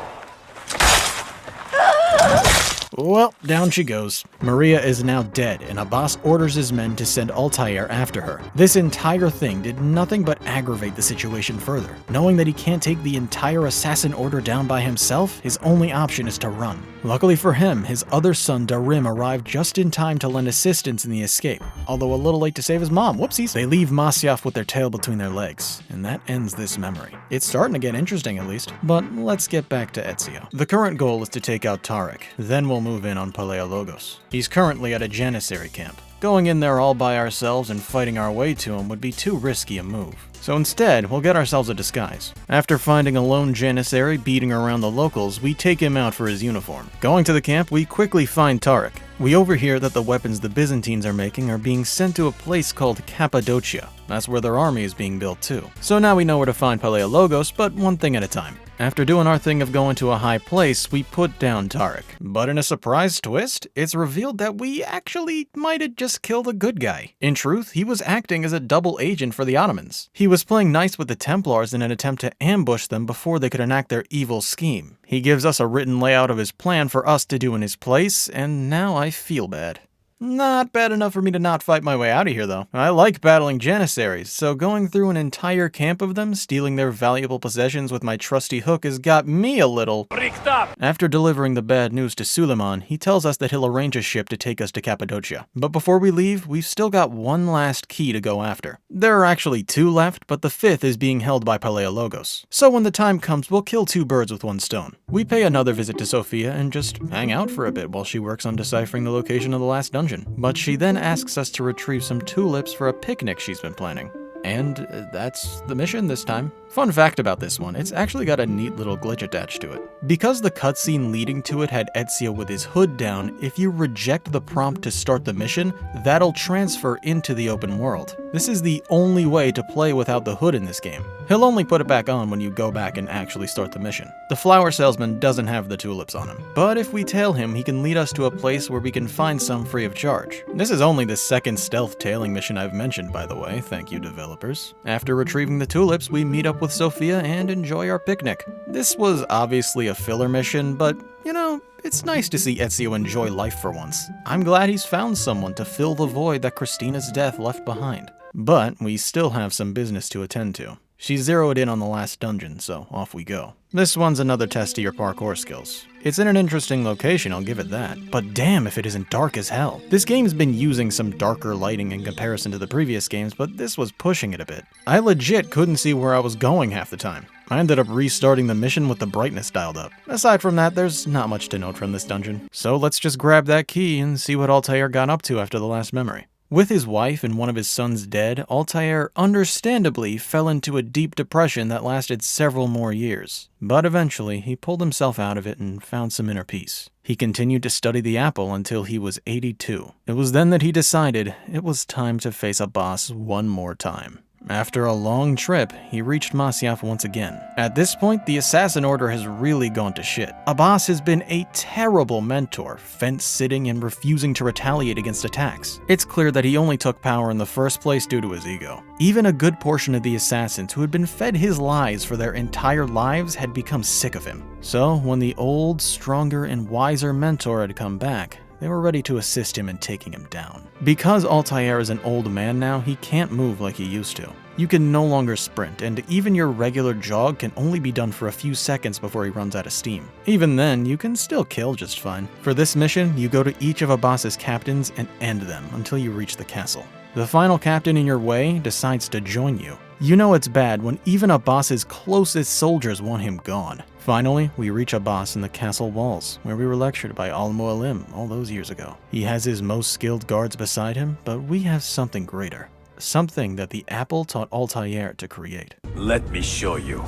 Well, down she goes. Maria is now dead, and Abbas orders his men to send Altaïr after her. This entire thing did nothing but aggravate the situation further. Knowing that he can't take the entire assassin order down by himself, his only option is to run. Luckily for him, his other son Darim arrived just in time to lend assistance in the escape, although a little late to save his mom. Whoopsies. They leave Masyaf with their tail between their legs, and that ends this memory. It's starting to get interesting at least, but let's get back to Ezio. The current goal is to take out Tarik, then we'll move in on Palaiologos. He's currently at a Janissary camp. Going in there all by ourselves and fighting our way to him would be too risky a move. So instead, we'll get ourselves a disguise. After finding a lone Janissary beating around the locals, we take him out for his uniform. Going to the camp, we quickly find Tarik. We overhear that the weapons the Byzantines are making are being sent to a place called Cappadocia. That's where their army is being built too. So now we know where to find Palaiologos, but one thing at a time. After doing our thing of going to a high place, we put down Tarik. But in a surprise twist, it's revealed that we actually might have just killed a good guy. In truth, he was acting as a double agent for the Ottomans. He was playing nice with the Templars in an attempt to ambush them before they could enact their evil scheme. He gives us a written layout of his plan for us to do in his place, and now I feel bad. Not bad enough for me to not fight my way out of here, though. I like battling Janissaries, so going through an entire camp of them, stealing their valuable possessions with my trusty hook has got me a little freaked up. After delivering the bad news to Suleiman, he tells us that he'll arrange a ship to take us to Cappadocia. But before we leave, we've still got one last key to go after. There are actually two left, but the fifth is being held by Palaiologos. So when the time comes, we'll kill two birds with one stone. We pay another visit to Sophia and just hang out for a bit while she works on deciphering the location of the last dungeon. But she then asks us to retrieve some tulips for a picnic she's been planning. And that's the mission this time. Fun fact about this one, it's actually got a neat little glitch attached to it. Because the cutscene leading to it had Ezio with his hood down, if you reject the prompt to start the mission, that'll transfer into the open world. This is the only way to play without the hood in this game. He'll only put it back on when you go back and actually start the mission. The flower salesman doesn't have the tulips on him, but if we tail him, he can lead us to a place where we can find some free of charge. This is only the second stealth tailing mission I've mentioned, by the way, thank you developers. After retrieving the tulips, we meet up with Sophia and enjoy our picnic. This was obviously a filler mission, but you know, it's nice to see Ezio enjoy life for once. I'm glad he's found someone to fill the void that Christina's death left behind. But we still have some business to attend to. She zeroed in on the last dungeon, so off we go. This one's another test of your parkour skills. It's in an interesting location, I'll give it that. But damn if it isn't dark as hell. This game's been using some darker lighting in comparison to the previous games, but this was pushing it a bit. I legit couldn't see where I was going half the time. I ended up restarting the mission with the brightness dialed up. Aside from that, there's not much to note from this dungeon. So let's just grab that key and see what Altaïr got up to after the last memory. With his wife and one of his sons dead, Altaïr understandably fell into a deep depression that lasted several more years. But eventually, he pulled himself out of it and found some inner peace. He continued to study the apple until he was 82. It was then that he decided it was time to face a boss one more time. After a long trip, he reached Masyaf once again. At this point, the Assassin Order has really gone to shit. Abbas has been a terrible mentor, fence-sitting and refusing to retaliate against attacks. It's clear that he only took power in the first place due to his ego. Even a good portion of the assassins who had been fed his lies for their entire lives had become sick of him. So, when the old, stronger, and wiser mentor had come back, they were ready to assist him in taking him down. Because Altaïr is an old man now, he can't move like he used to. You can no longer sprint, and even your regular jog can only be done for a few seconds before he runs out of steam. Even then, you can still kill just fine. For this mission, you go to each of Abbas's captains and end them until you reach the castle. The final captain in your way decides to join you. You know it's bad when even Abbas's closest soldiers want him gone. Finally, we reach Abbas in the castle walls, where we were lectured by Al-Mualim all those years ago. He has his most skilled guards beside him, but we have something greater. Something that the apple taught Altaïr to create. Let me show you.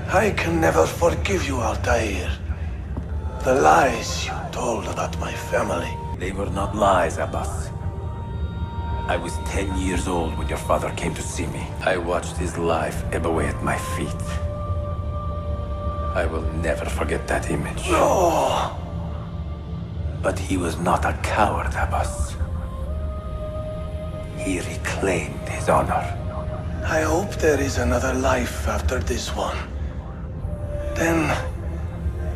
I can never forgive you, Altaïr. The lies you told about my family. They were not lies, Abbas. I was 10 years old when your father came to see me. I watched his life ebb away at my feet. I will never forget that image. No! But he was not a coward, Abbas. He reclaimed his honor. I hope there is another life after this one. Then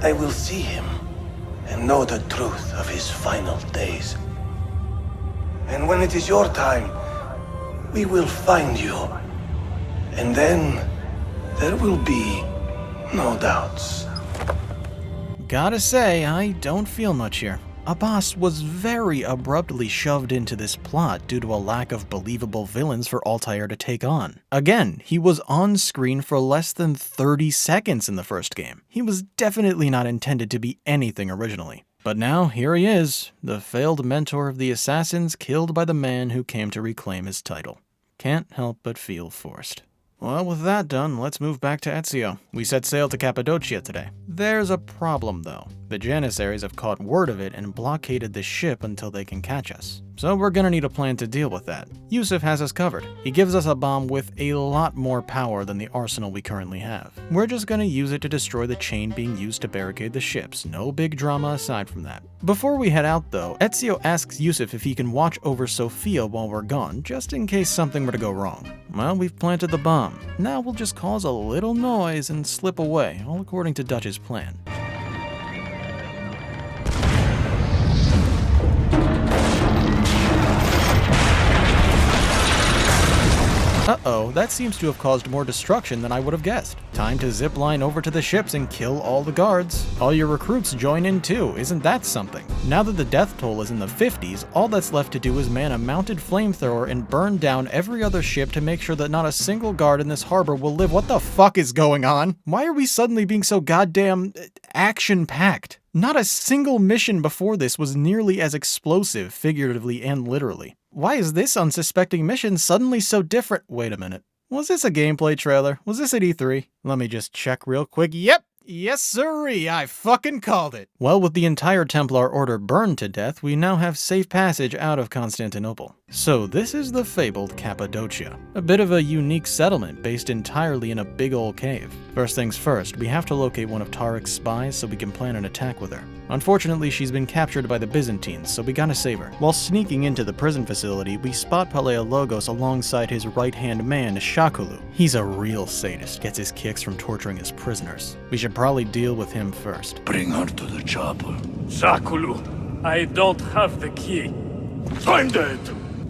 I will see him and know the truth of his final days. And when it is your time, we will find you. And then there will be no doubts. Gotta say, I don't feel much here. Abbas was very abruptly shoved into this plot due to a lack of believable villains for Altaïr to take on. Again, he was on screen for less than 30 seconds in the first game. He was definitely not intended to be anything originally. But now, here he is, the failed mentor of the assassins killed by the man who came to reclaim his title. Can't help but feel forced. Well, with that done, let's move back to Ezio. We set sail to Cappadocia today. There's a problem, though. The Janissaries have caught word of it and blockaded the ship until they can catch us. So we're gonna need a plan to deal with that. Yusuf has us covered. He gives us a bomb with a lot more power than the arsenal we currently have. We're just gonna use it to destroy the chain being used to barricade the ships. No big drama aside from that. Before we head out, though, Ezio asks Yusuf if he can watch over Sophia while we're gone, just in case something were to go wrong. Well, we've planted the bomb. Now we'll just cause a little noise and slip away, all according to Dutch's plan. Uh-oh, that seems to have caused more destruction than I would have guessed. Time to zipline over to the ships and kill all the guards. All your recruits join in too, isn't that something? Now that the death toll is in the 50s, all that's left to do is man a mounted flamethrower and burn down every other ship to make sure that not a single guard in this harbor will live. What the fuck is going on? Why are we suddenly being so goddamn action-packed? Not a single mission before this was nearly as explosive, figuratively and literally. Why is this unsuspecting mission suddenly so different? Wait a minute. Was this a gameplay trailer? Was this at E3? Let me just check real quick. Yep! Yes sirree, I fucking called it! Well, with the entire Templar Order burned to death, we now have safe passage out of Constantinople. So this is the fabled Cappadocia. A bit of a unique settlement based entirely in a big old cave. First things first, we have to locate one of Tarik's spies so we can plan an attack with her. Unfortunately, she's been captured by the Byzantines, so we gotta save her. While sneaking into the prison facility, we spot Palaiologos alongside his right-hand man, Shakulu. He's a real sadist, gets his kicks from torturing his prisoners. We should should probably deal with him first. Bring her to the chapel. Shakulu, I don't have the key. I'm dead.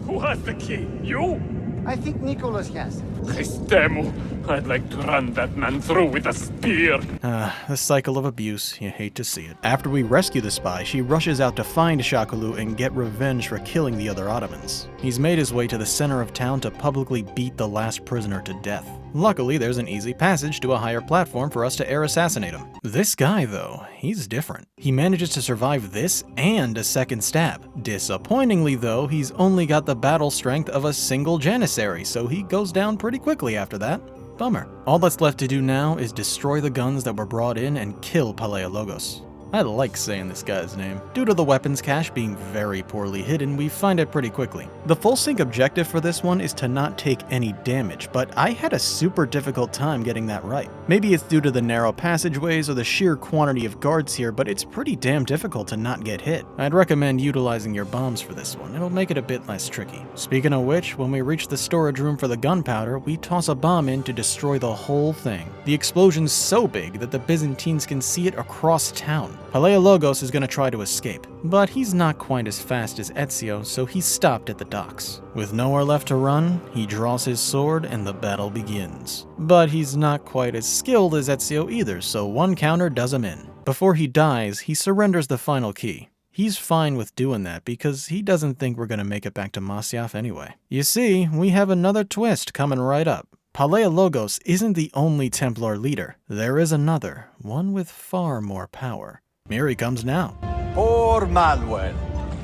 Who has the key? You? I think Nicholas has. Christemu, I'd like to run that man through with a spear. The cycle of abuse. You hate to see it. After we rescue the spy, she rushes out to find Shakulu and get revenge for killing the other Ottomans. He's made his way to the center of town to publicly beat the last prisoner to death. Luckily, there's an easy passage to a higher platform for us to air assassinate him. This guy, though, he's different. He manages to survive this and a second stab. Disappointingly, though, he's only got the battle strength of a single Janissary, so he goes down pretty quickly after that. Bummer. All that's left to do now is destroy the guns that were brought in and kill Palaiologos. I like saying this guy's name. Due to the weapons cache being very poorly hidden, we find it pretty quickly. The full sync objective for this one is to not take any damage, but I had a super difficult time getting that right. Maybe it's due to the narrow passageways or the sheer quantity of guards here, but it's pretty damn difficult to not get hit. I'd recommend utilizing your bombs for this one. It'll make it a bit less tricky. Speaking of which, when we reach the storage room for the gunpowder, we toss a bomb in to destroy the whole thing. The explosion's so big that the Byzantines can see it across town. Palaiologos is going to try to escape, but he's not quite as fast as Ezio, so he's stopped at the docks. With nowhere left to run, he draws his sword and the battle begins. But he's not quite as skilled as Ezio either, so one counter does him in. Before he dies, he surrenders the final key. He's fine with doing that because he doesn't think we're going to make it back to Masyaf anyway. You see, we have another twist coming right up. Palaiologos isn't the only Templar leader. There is another, one with far more power. Here he comes now. Poor Manuel,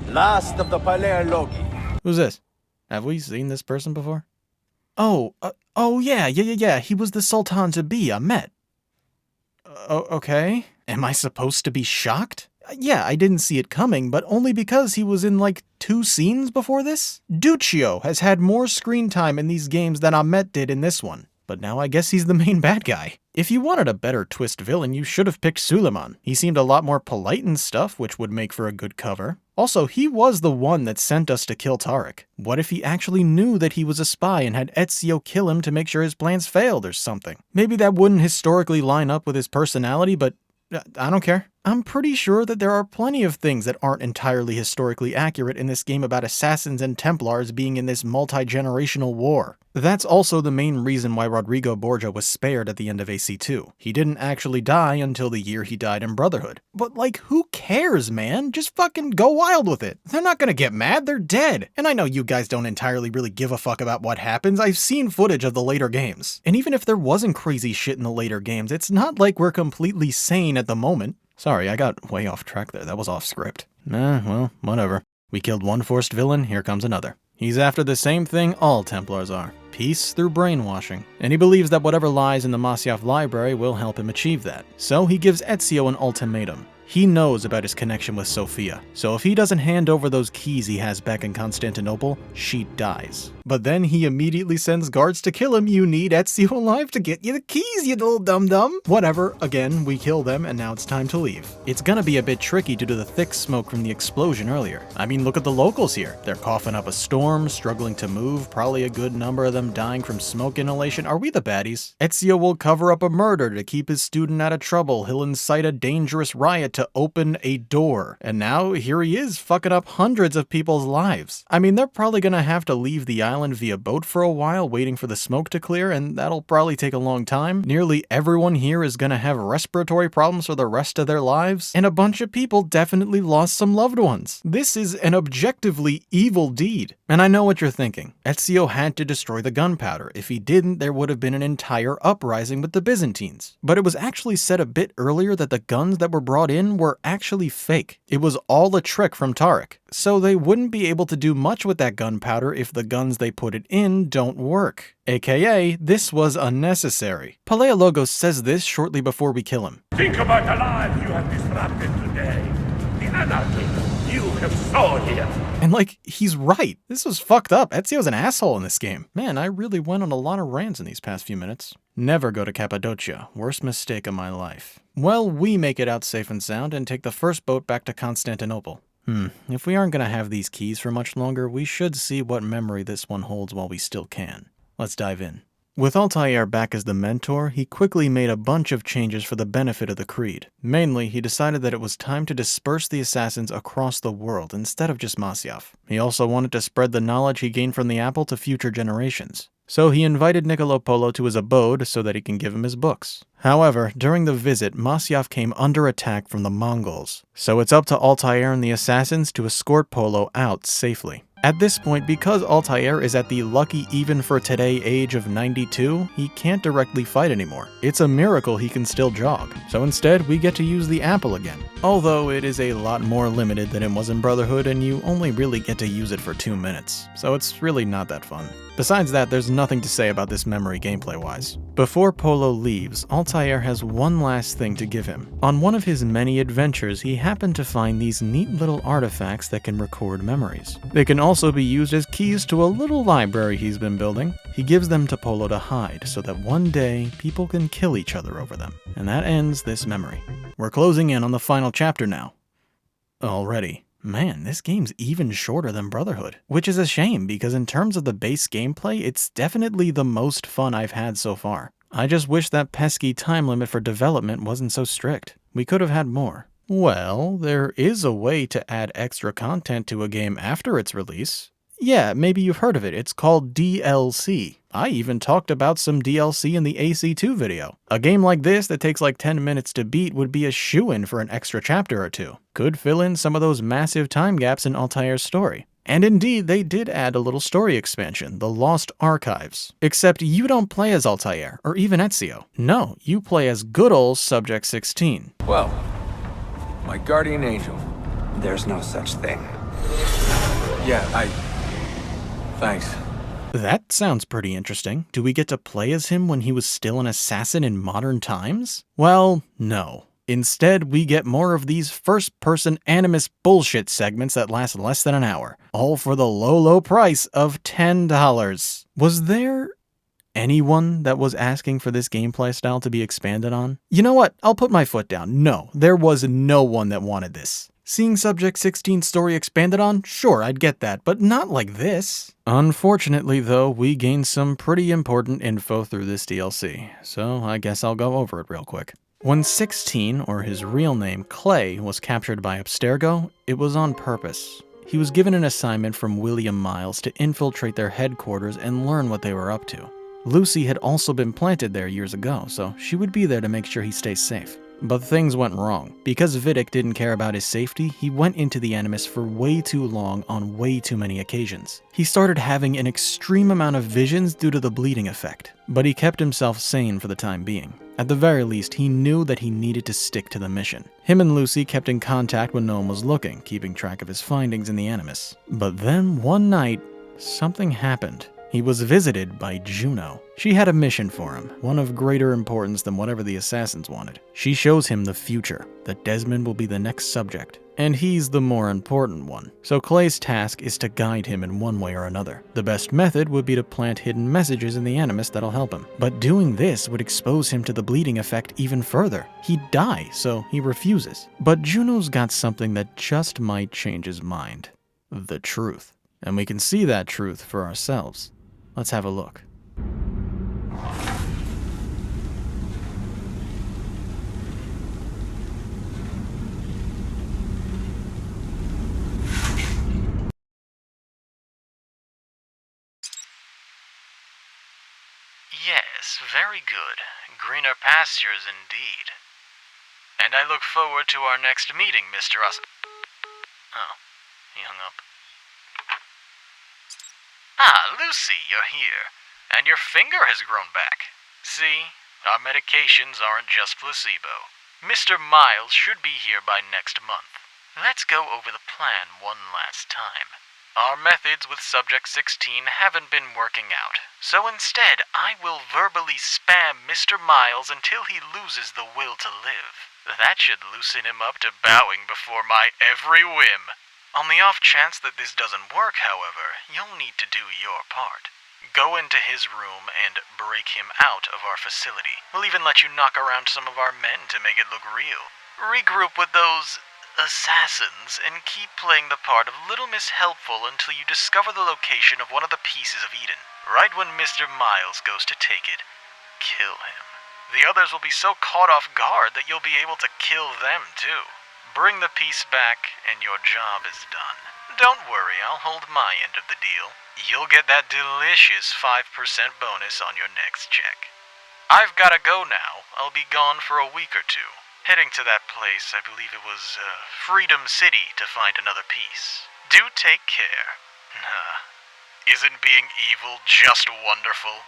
last of the Palaiologi. Who's this? Have we seen this person before? Oh yeah, he was the Sultan-to-be, Ahmet. Okay. Am I supposed to be shocked? Yeah, I didn't see it coming, but only because he was in like 2 scenes before this? Duccio has had more screen time in these games than Ahmet did in this one. But now I guess he's the main bad guy. If you wanted a better twist villain, you should have picked Suleiman. He seemed a lot more polite and stuff, which would make for a good cover. Also, he was the one that sent us to kill Tarik. What if he actually knew that he was a spy and had Ezio kill him to make sure his plans failed or something? Maybe that wouldn't historically line up with his personality, but I don't care. I'm pretty sure that there are plenty of things that aren't entirely historically accurate in this game about assassins and Templars being in this multi-generational war. That's also the main reason why Rodrigo Borgia was spared at the end of AC2. He didn't actually die until the year he died in Brotherhood. But like, who cares, man? Just fucking go wild with it. They're not gonna get mad, they're dead. And I know you guys don't entirely really give a fuck about what happens. I've seen footage of the later games. And even if there wasn't crazy shit in the later games, it's not like we're completely sane at the moment. Sorry, I got way off track there. That was off script. Well, whatever. We killed one forced villain, here comes another. He's after the same thing all Templars are. Peace through brainwashing. And he believes that whatever lies in the Masyaf library will help him achieve that. So he gives Ezio an ultimatum. He knows about his connection with Sofia, so if he doesn't hand over those keys he has back in Constantinople, she dies. But then he immediately sends guards to kill him. You need Ezio alive to get you the keys, you little dum-dum. Whatever, again, we kill them and now it's time to leave. It's gonna be a bit tricky due to the thick smoke from the explosion earlier. I mean, look at the locals here. They're coughing up a storm, struggling to move, probably a good number of them dying from smoke inhalation. Are we the baddies? Ezio will cover up a murder to keep his student out of trouble. He'll incite a dangerous riot to open a door. And now here he is fucking up hundreds of people's lives. I mean, they're probably gonna have to leave the island via boat for a while waiting for the smoke to clear, and that'll probably take a long time. Nearly everyone here is gonna have respiratory problems for the rest of their lives, and a bunch of people definitely lost some loved ones. This is an objectively evil deed. And I know what you're thinking. Ezio had to destroy the gunpowder. If he didn't, there would have been an entire uprising with the Byzantines. But it was actually said a bit earlier that the guns that were brought in were actually fake. It was all a trick from Tarik. So they wouldn't be able to do much with that gunpowder if the guns they put it in don't work. AKA, this was unnecessary. Palaiologos says this shortly before we kill him. Think about the lives you have disrupted today. The anarchy you have sown here. And like, he's right. This was fucked up. Ezio's an asshole in this game. Man, I really went on a lot of rants in these past few minutes. Never go to Cappadocia. Worst mistake of my life. Well, we make it out safe and sound and take the first boat back to Constantinople. If we aren't gonna have these keys for much longer, we should see what memory this one holds while we still can. Let's dive in. With Altaïr back as the mentor, he quickly made a bunch of changes for the benefit of the Creed. Mainly, he decided that it was time to disperse the assassins across the world instead of just Masyaf. He also wanted to spread the knowledge he gained from the apple to future generations. So he invited Niccolo Polo to his abode so that he can give him his books. However, during the visit, Masyaf came under attack from the Mongols. So it's up to Altaïr and the assassins to escort Polo out safely. At this point, because Altaïr is at the lucky even for today age of 92, he can't directly fight anymore. It's a miracle he can still jog. So instead, we get to use the apple again. Although it is a lot more limited than it was in Brotherhood, and you only really get to use it for 2 minutes. So it's really not that fun. Besides that, there's nothing to say about this memory gameplay-wise. Before Polo leaves, Altaïr has one last thing to give him. On one of his many adventures, he happened to find these neat little artifacts that can record memories. They can also be used as keys to a little library he's been building. He gives them to Polo to hide, so that one day, people can kill each other over them. And that ends this memory. We're closing in on the final chapter now. Already. Man, this game's even shorter than Brotherhood, which is a shame because in terms of the base gameplay, it's definitely the most fun I've had so far. I just wish that pesky time limit for development wasn't so strict. We could have had more. Well, there is a way to add extra content to a game after its release. Yeah, maybe you've heard of it. It's called DLC. I even talked about some DLC in the AC2 video. A game like this that takes like 10 minutes to beat would be a shoo-in for an extra chapter or two. Could fill in some of those massive time gaps in Altaïr's story. And indeed, they did add a little story expansion, The Lost Archives. Except you don't play as Altaïr, or even Ezio. No, you play as good old Subject 16. Well, my guardian angel. There's no such thing. Yeah, Thanks. That sounds pretty interesting. Do we get to play as him when he was still an assassin in modern times? Well, no. Instead, we get more of these first-person Animus bullshit segments that last less than an hour, all for the low price of $10. Was there anyone that was asking for this gameplay style to be expanded on? You know what? I'll put my foot down. No, there was no one that wanted this. Seeing Subject 16 story expanded on? Sure, I'd get that, but not like this. Unfortunately, though, we gained some pretty important info through this DLC, so I guess I'll go over it real quick. When 16, or his real name, Clay, was captured by Abstergo, it was on purpose. He was given an assignment from William Miles to infiltrate their headquarters and learn what they were up to. Lucy had also been planted there years ago, so she would be there to make sure he stays safe. But things went wrong. Because Vidic didn't care about his safety, he went into the Animus for way too long on way too many occasions. He started having an extreme amount of visions due to the bleeding effect, but he kept himself sane for the time being. At the very least, he knew that he needed to stick to the mission. Him and Lucy kept in contact when no one was looking, keeping track of his findings in the Animus. But then, one night, something happened. He was visited by Juno. She had a mission for him, one of greater importance than whatever the assassins wanted. She shows him the future, that Desmond will be the next subject, and he's the more important one. So Clay's task is to guide him in one way or another. The best method would be to plant hidden messages in the Animus that'll help him. But doing this would expose him to the bleeding effect even further. He'd die, so he refuses. But Juno's got something that just might change his mind. The truth. And we can see that truth for ourselves. Let's have a look. Yes, very good. Greener pastures indeed. And I look forward to our next meeting, Mr. Oh, he hung up. Ah, Lucy, you're here. And your finger has grown back. See, our medications aren't just placebo. Mr. Miles should be here by next month. Let's go over the plan one last time. Our methods with Subject 16 haven't been working out, so instead I will verbally spam Mr. Miles until he loses the will to live. That should loosen him up to bowing before my every whim. On the off chance that this doesn't work, however, you'll need to do your part. Go into his room and break him out of our facility. We'll even let you knock around some of our men to make it look real. Regroup with those assassins and keep playing the part of Little Miss Helpful until you discover the location of one of the pieces of Eden. right when Mr. Miles goes to take it, kill him. The others will be so caught off guard that you'll be able to kill them too. Bring the piece back and your job is done. Don't worry, I'll hold my end of the deal. You'll get that delicious 5% bonus on your next check. I've gotta go now. I'll be gone for a week or two. Heading to that place, I believe it was Freedom City, to find another piece. Do take care. Isn't being evil just wonderful?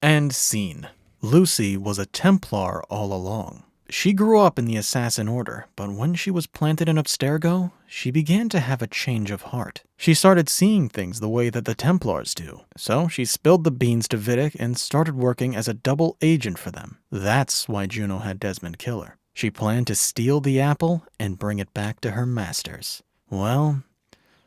End scene. Lucy was a Templar all along. She grew up in the Assassin Order, but when she was planted in Abstergo, she began to have a change of heart. She started seeing things the way that the Templars do. So she spilled the beans to Vidic and started working as a double agent for them. That's why Juno had Desmond kill her. She planned to steal the apple and bring it back to her masters. Well,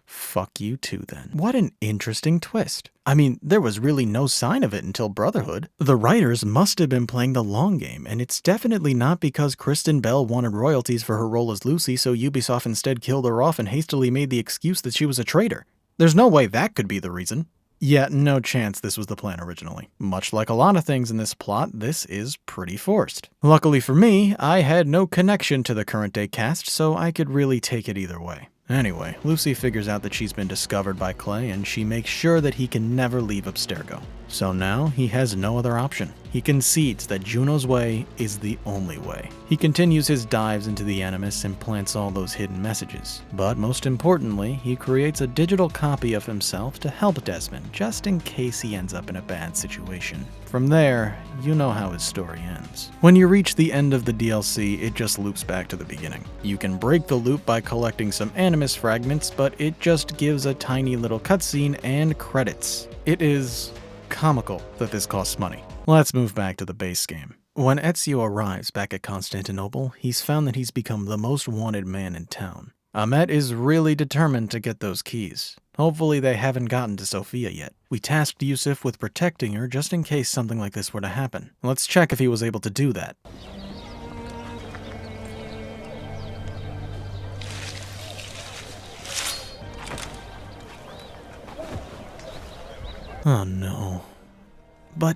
fuck you too then. What an interesting twist. I mean, there was really no sign of it until Brotherhood. The writers must have been playing the long game, and it's definitely not because Kristen Bell wanted royalties for her role as Lucy, so Ubisoft instead killed her off and hastily made the excuse that she was a traitor. There's no way that could be the reason. Yeah, no chance this was the plan originally. Much like a lot of things in this plot, this is pretty forced. Luckily for me, I had no connection to the current day cast, so I could really take it either way. Anyway, Lucy figures out that she's been discovered by Clay, and she makes sure that he can never leave Abstergo. So now he has no other option. He concedes that Juno's way is the only way. He continues his dives into the Animus and plants all those hidden messages. But most importantly, he creates a digital copy of himself to help Desmond, just in case he ends up in a bad situation. From there, you know how his story ends. When you reach the end of the DLC, it just loops back to the beginning. You can break the loop by collecting some Animus fragments, but it just gives a tiny little cutscene and credits. It is comical that this costs money. Let's move back to the base game. When Ezio arrives back at Constantinople, he's found that he's become the most wanted man in town. Ahmet is really determined to get those keys. Hopefully they haven't gotten to Sophia yet. We tasked Yusuf with protecting her just in case something like this were to happen. Let's check if he was able to do that. Oh no. But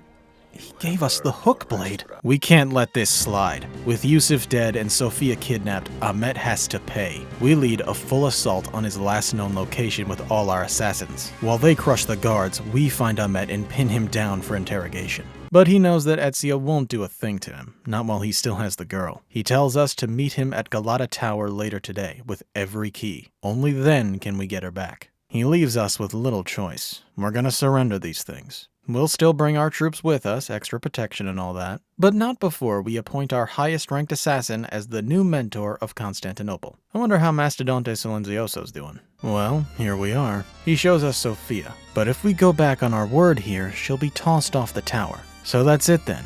he gave us the hook blade. We can't let this slide. With Yusuf dead and Sophia kidnapped, Ahmet has to pay. We lead a full assault on his last known location with all our assassins. While they crush the guards, we find Ahmet and pin him down for interrogation. But he knows that Ezio won't do a thing to him, not while he still has the girl. He tells us to meet him at Galata Tower later today with every key. Only then can we get her back. He leaves us with little choice. We're gonna surrender these things. We'll still bring our troops with us, extra protection and all that, but not before we appoint our highest ranked assassin as the new mentor of Constantinople. I wonder how Mastodonte Silenzioso's doing. Well, here we are. He shows us Sophia, but if we go back on our word here, she'll be tossed off the tower. So that's it then.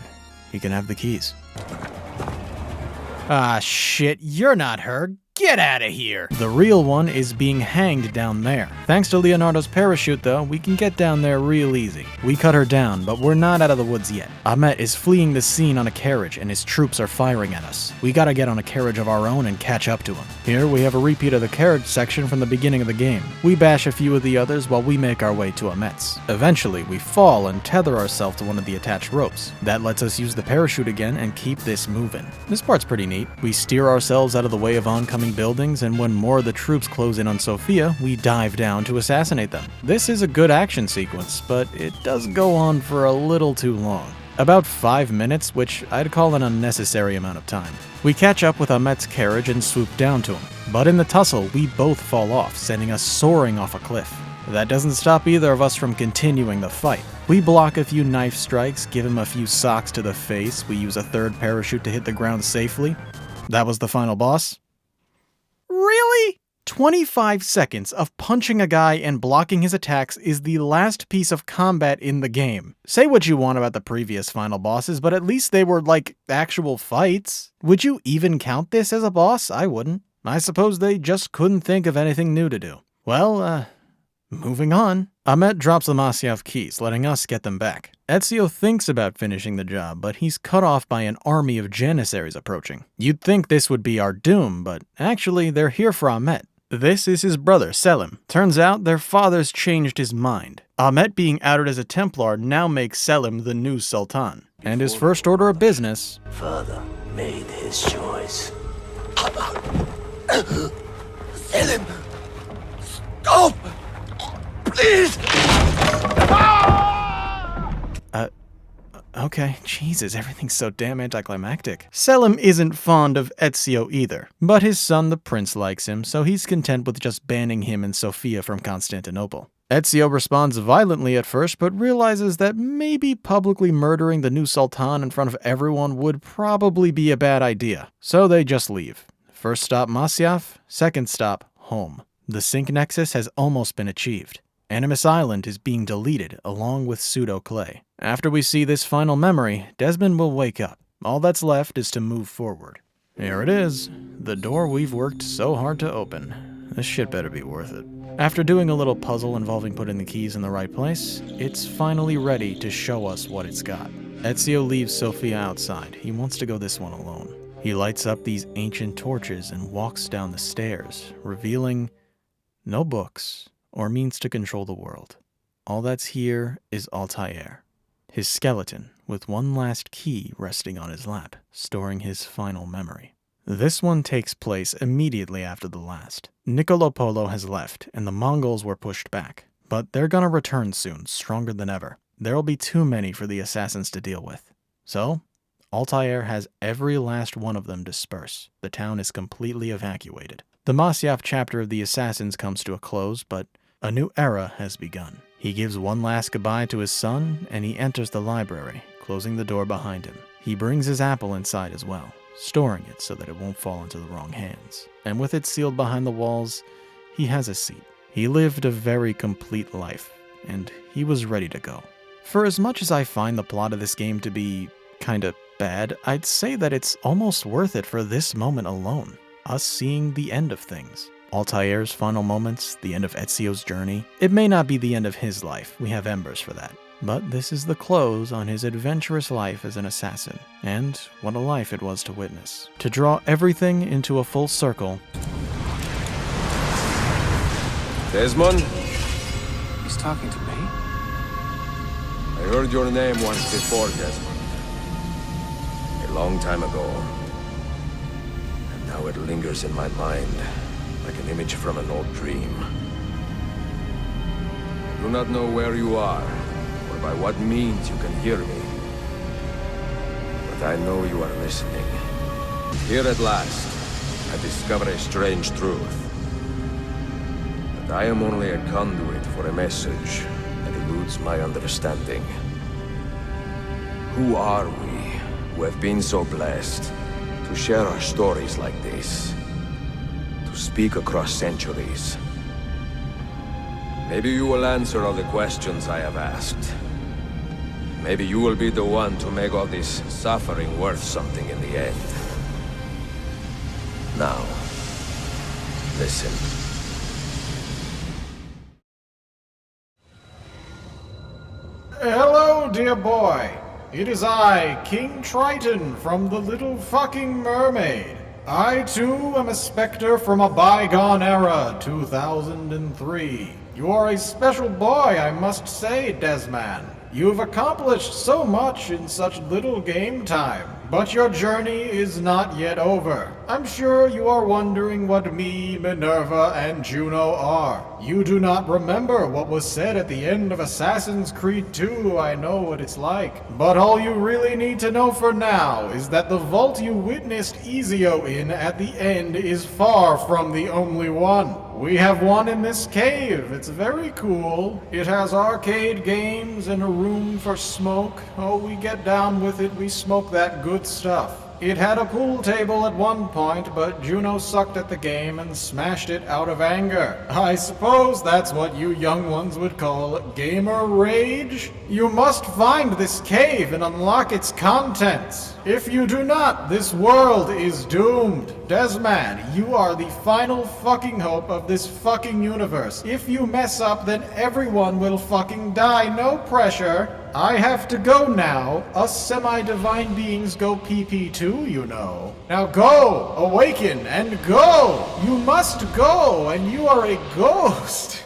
You can have the keys. Ah shit, you're not her. Get out of here! The real one is being hanged down there. Thanks to Leonardo's parachute though, we can get down there real easy. We cut her down, but we're not out of the woods yet. Ahmet is fleeing the scene on a carriage and his troops are firing at us. We gotta get on a carriage of our own and catch up to him. Here we have a repeat of the carriage section from the beginning of the game. We bash a few of the others while we make our way to Ahmet's. Eventually, we fall and tether ourselves to one of the attached ropes. That lets us use the parachute again and keep this moving. This part's pretty neat. We steer ourselves out of the way of oncoming buildings, and when more of the troops close in on Sophia, we dive down to assassinate them. This is a good action sequence, but it does go on for a little too long. About 5 minutes, which I'd call an unnecessary amount of time. We catch up with Ahmet's carriage and swoop down to him, but in the tussle, we both fall off, sending us soaring off a cliff. That doesn't stop either of us from continuing the fight. We block a few knife strikes, give him a few socks to the face, we use a third parachute to hit the ground safely. That was the final boss? Really? 25 seconds of punching a guy and blocking his attacks is the last piece of combat in the game. Say what you want about the previous final bosses, but at least they were like actual fights. Would you even count this as a boss? I wouldn't. I suppose they just couldn't think of anything new to do. Well, moving on. Ahmet drops the Masyaf keys, letting us get them back. Ezio thinks about finishing the job, but he's cut off by an army of Janissaries approaching. You'd think this would be our doom, but actually they're here for Ahmet. This is his brother, Selim. Turns out their father's changed his mind. Ahmet being outed as a Templar now makes Selim the new Sultan. And his first order of business... Father made his choice. Selim! Stop! Please! Okay, Jesus, everything's so damn anticlimactic. Selim isn't fond of Ezio either, but his son the prince likes him, so he's content with just banning him and Sofia from Constantinople. Ezio responds violently at first, but realizes that maybe publicly murdering the new Sultan in front of everyone would probably be a bad idea, so they just leave. First stop Masyaf, second stop home. The Sync Nexus has almost been achieved. Animus Island is being deleted along with pseudo-clay. After we see this final memory, Desmond will wake up. All that's left is to move forward. Here it is, the door we've worked so hard to open. This shit better be worth it. After doing a little puzzle involving putting the keys in the right place, it's finally ready to show us what it's got. Ezio leaves Sofia outside. He wants to go this one alone. He lights up these ancient torches and walks down the stairs, revealing no books or means to control the world. All that's here is Altaïr, his skeleton with one last key resting on his lap, storing his final memory. This one takes place immediately after the last. Niccolo Polo has left, and the Mongols were pushed back. But they're gonna return soon, stronger than ever. There'll be too many for the assassins to deal with. So, Altaïr has every last one of them disperse. The town is completely evacuated. The Masyaf chapter of the assassins comes to a close, but a new era has begun. He gives one last goodbye to his son, and he enters the library, closing the door behind him. He brings his apple inside as well, storing it so that it won't fall into the wrong hands. And with it sealed behind the walls, he has a seat. He lived a very complete life, and he was ready to go. For as much as I find the plot of this game to be kinda bad, I'd say that it's almost worth it for this moment alone. Us seeing the end of things. Altaïr's final moments, the end of Ezio's journey. It may not be the end of his life, we have embers for that. But this is the close on his adventurous life as an assassin. And what a life it was to witness. To draw everything into a full circle. Desmond? He's talking to me? I heard your name once before, Desmond. A long time ago. And now it lingers in my mind, like an image from an old dream. I do not know where you are, or by what means you can hear me. But I know you are listening. Here at last, I discover a strange truth. That I am only a conduit for a message that eludes my understanding. Who are we, who have been so blessed to share our stories like this? To speak across centuries. Maybe you will answer all the questions I have asked. Maybe you will be the one to make all this suffering worth something in the end. Now, listen. Hello, dear boy. It is I, King Triton, from the Little Fucking Mermaid. I, too, am a specter from a bygone era, 2003. You are a special boy, I must say, Desmond. You've accomplished so much in such little game time. But your journey is not yet over. I'm sure you are wondering what me, Minerva, and Juno are. You do not remember what was said at the end of Assassin's Creed 2, I know what it's like. But all you really need to know for now is that the vault you witnessed Ezio in at the end is far from the only one. We have one in this cave. It's very cool. It has arcade games and a room for smoke. Oh, we get down with it. We smoke that good stuff. It had a pool table at one point, but Juno sucked at the game and smashed it out of anger. I suppose that's what you young ones would call gamer rage? You must find this cave and unlock its contents. If you do not, this world is doomed. Desmond, you are the final fucking hope of this fucking universe. If you mess up, then everyone will fucking die. No pressure. I have to go now. Us semi-divine beings go PP too, you know. Now go, awaken, and go! You must go, and you are a ghost!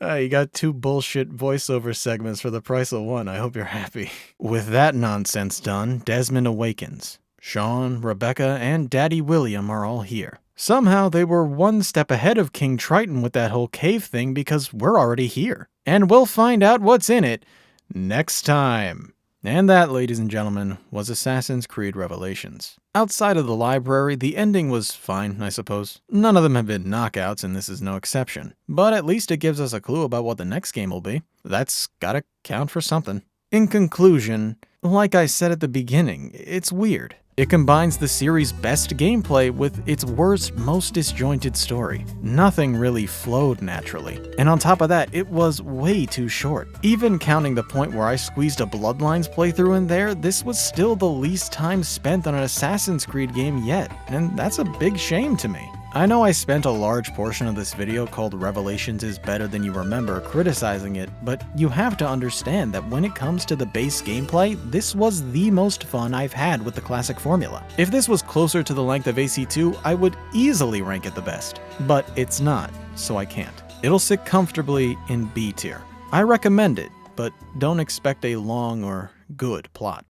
You got 2 bullshit voiceover segments for the price of 1. I hope you're happy. With that nonsense done, Desmond awakens. Sean, Rebecca, and Daddy William are all here. Somehow they were one step ahead of King Triton with that whole cave thing because we're already here. And we'll find out what's in it next time. And that, ladies and gentlemen, was Assassin's Creed Revelations. Outside of the library, the ending was fine, I suppose. None of them have been knockouts, and this is no exception. But at least it gives us a clue about what the next game will be. That's gotta count for something. In conclusion, like I said at the beginning, it's weird. It combines the series' best gameplay with its worst, most disjointed story. Nothing really flowed naturally. And on top of that, it was way too short. Even counting the point where I squeezed a Bloodlines playthrough in there, this was still the least time spent on an Assassin's Creed game yet. And that's a big shame to me. I know I spent a large portion of this video called Revelations is Better Than You Remember criticizing it, but you have to understand that when it comes to the base gameplay, this was the most fun I've had with the classic formula. If this was closer to the length of AC2, I would easily rank it the best, but it's not, so I can't. It'll sit comfortably in B tier. I recommend it, but don't expect a long or good plot.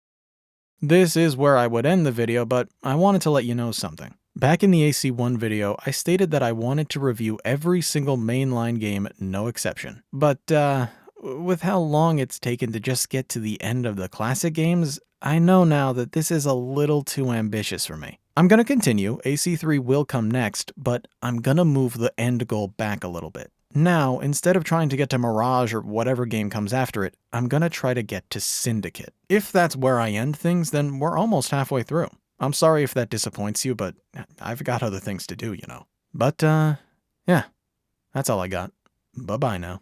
This is where I would end the video, but I wanted to let you know something. Back in the AC1 video, I stated that I wanted to review every single mainline game, no exception. But, with how long it's taken to just get to the end of the classic games, I know now that this is a little too ambitious for me. I'm gonna continue, AC3 will come next, but I'm gonna move the end goal back a little bit. Now, instead of trying to get to Mirage or whatever game comes after it, I'm gonna try to get to Syndicate. If that's where I end things, then we're almost halfway through. I'm sorry if that disappoints you, but I've got other things to do, you know. But, yeah, that's all I got. Bye-bye now.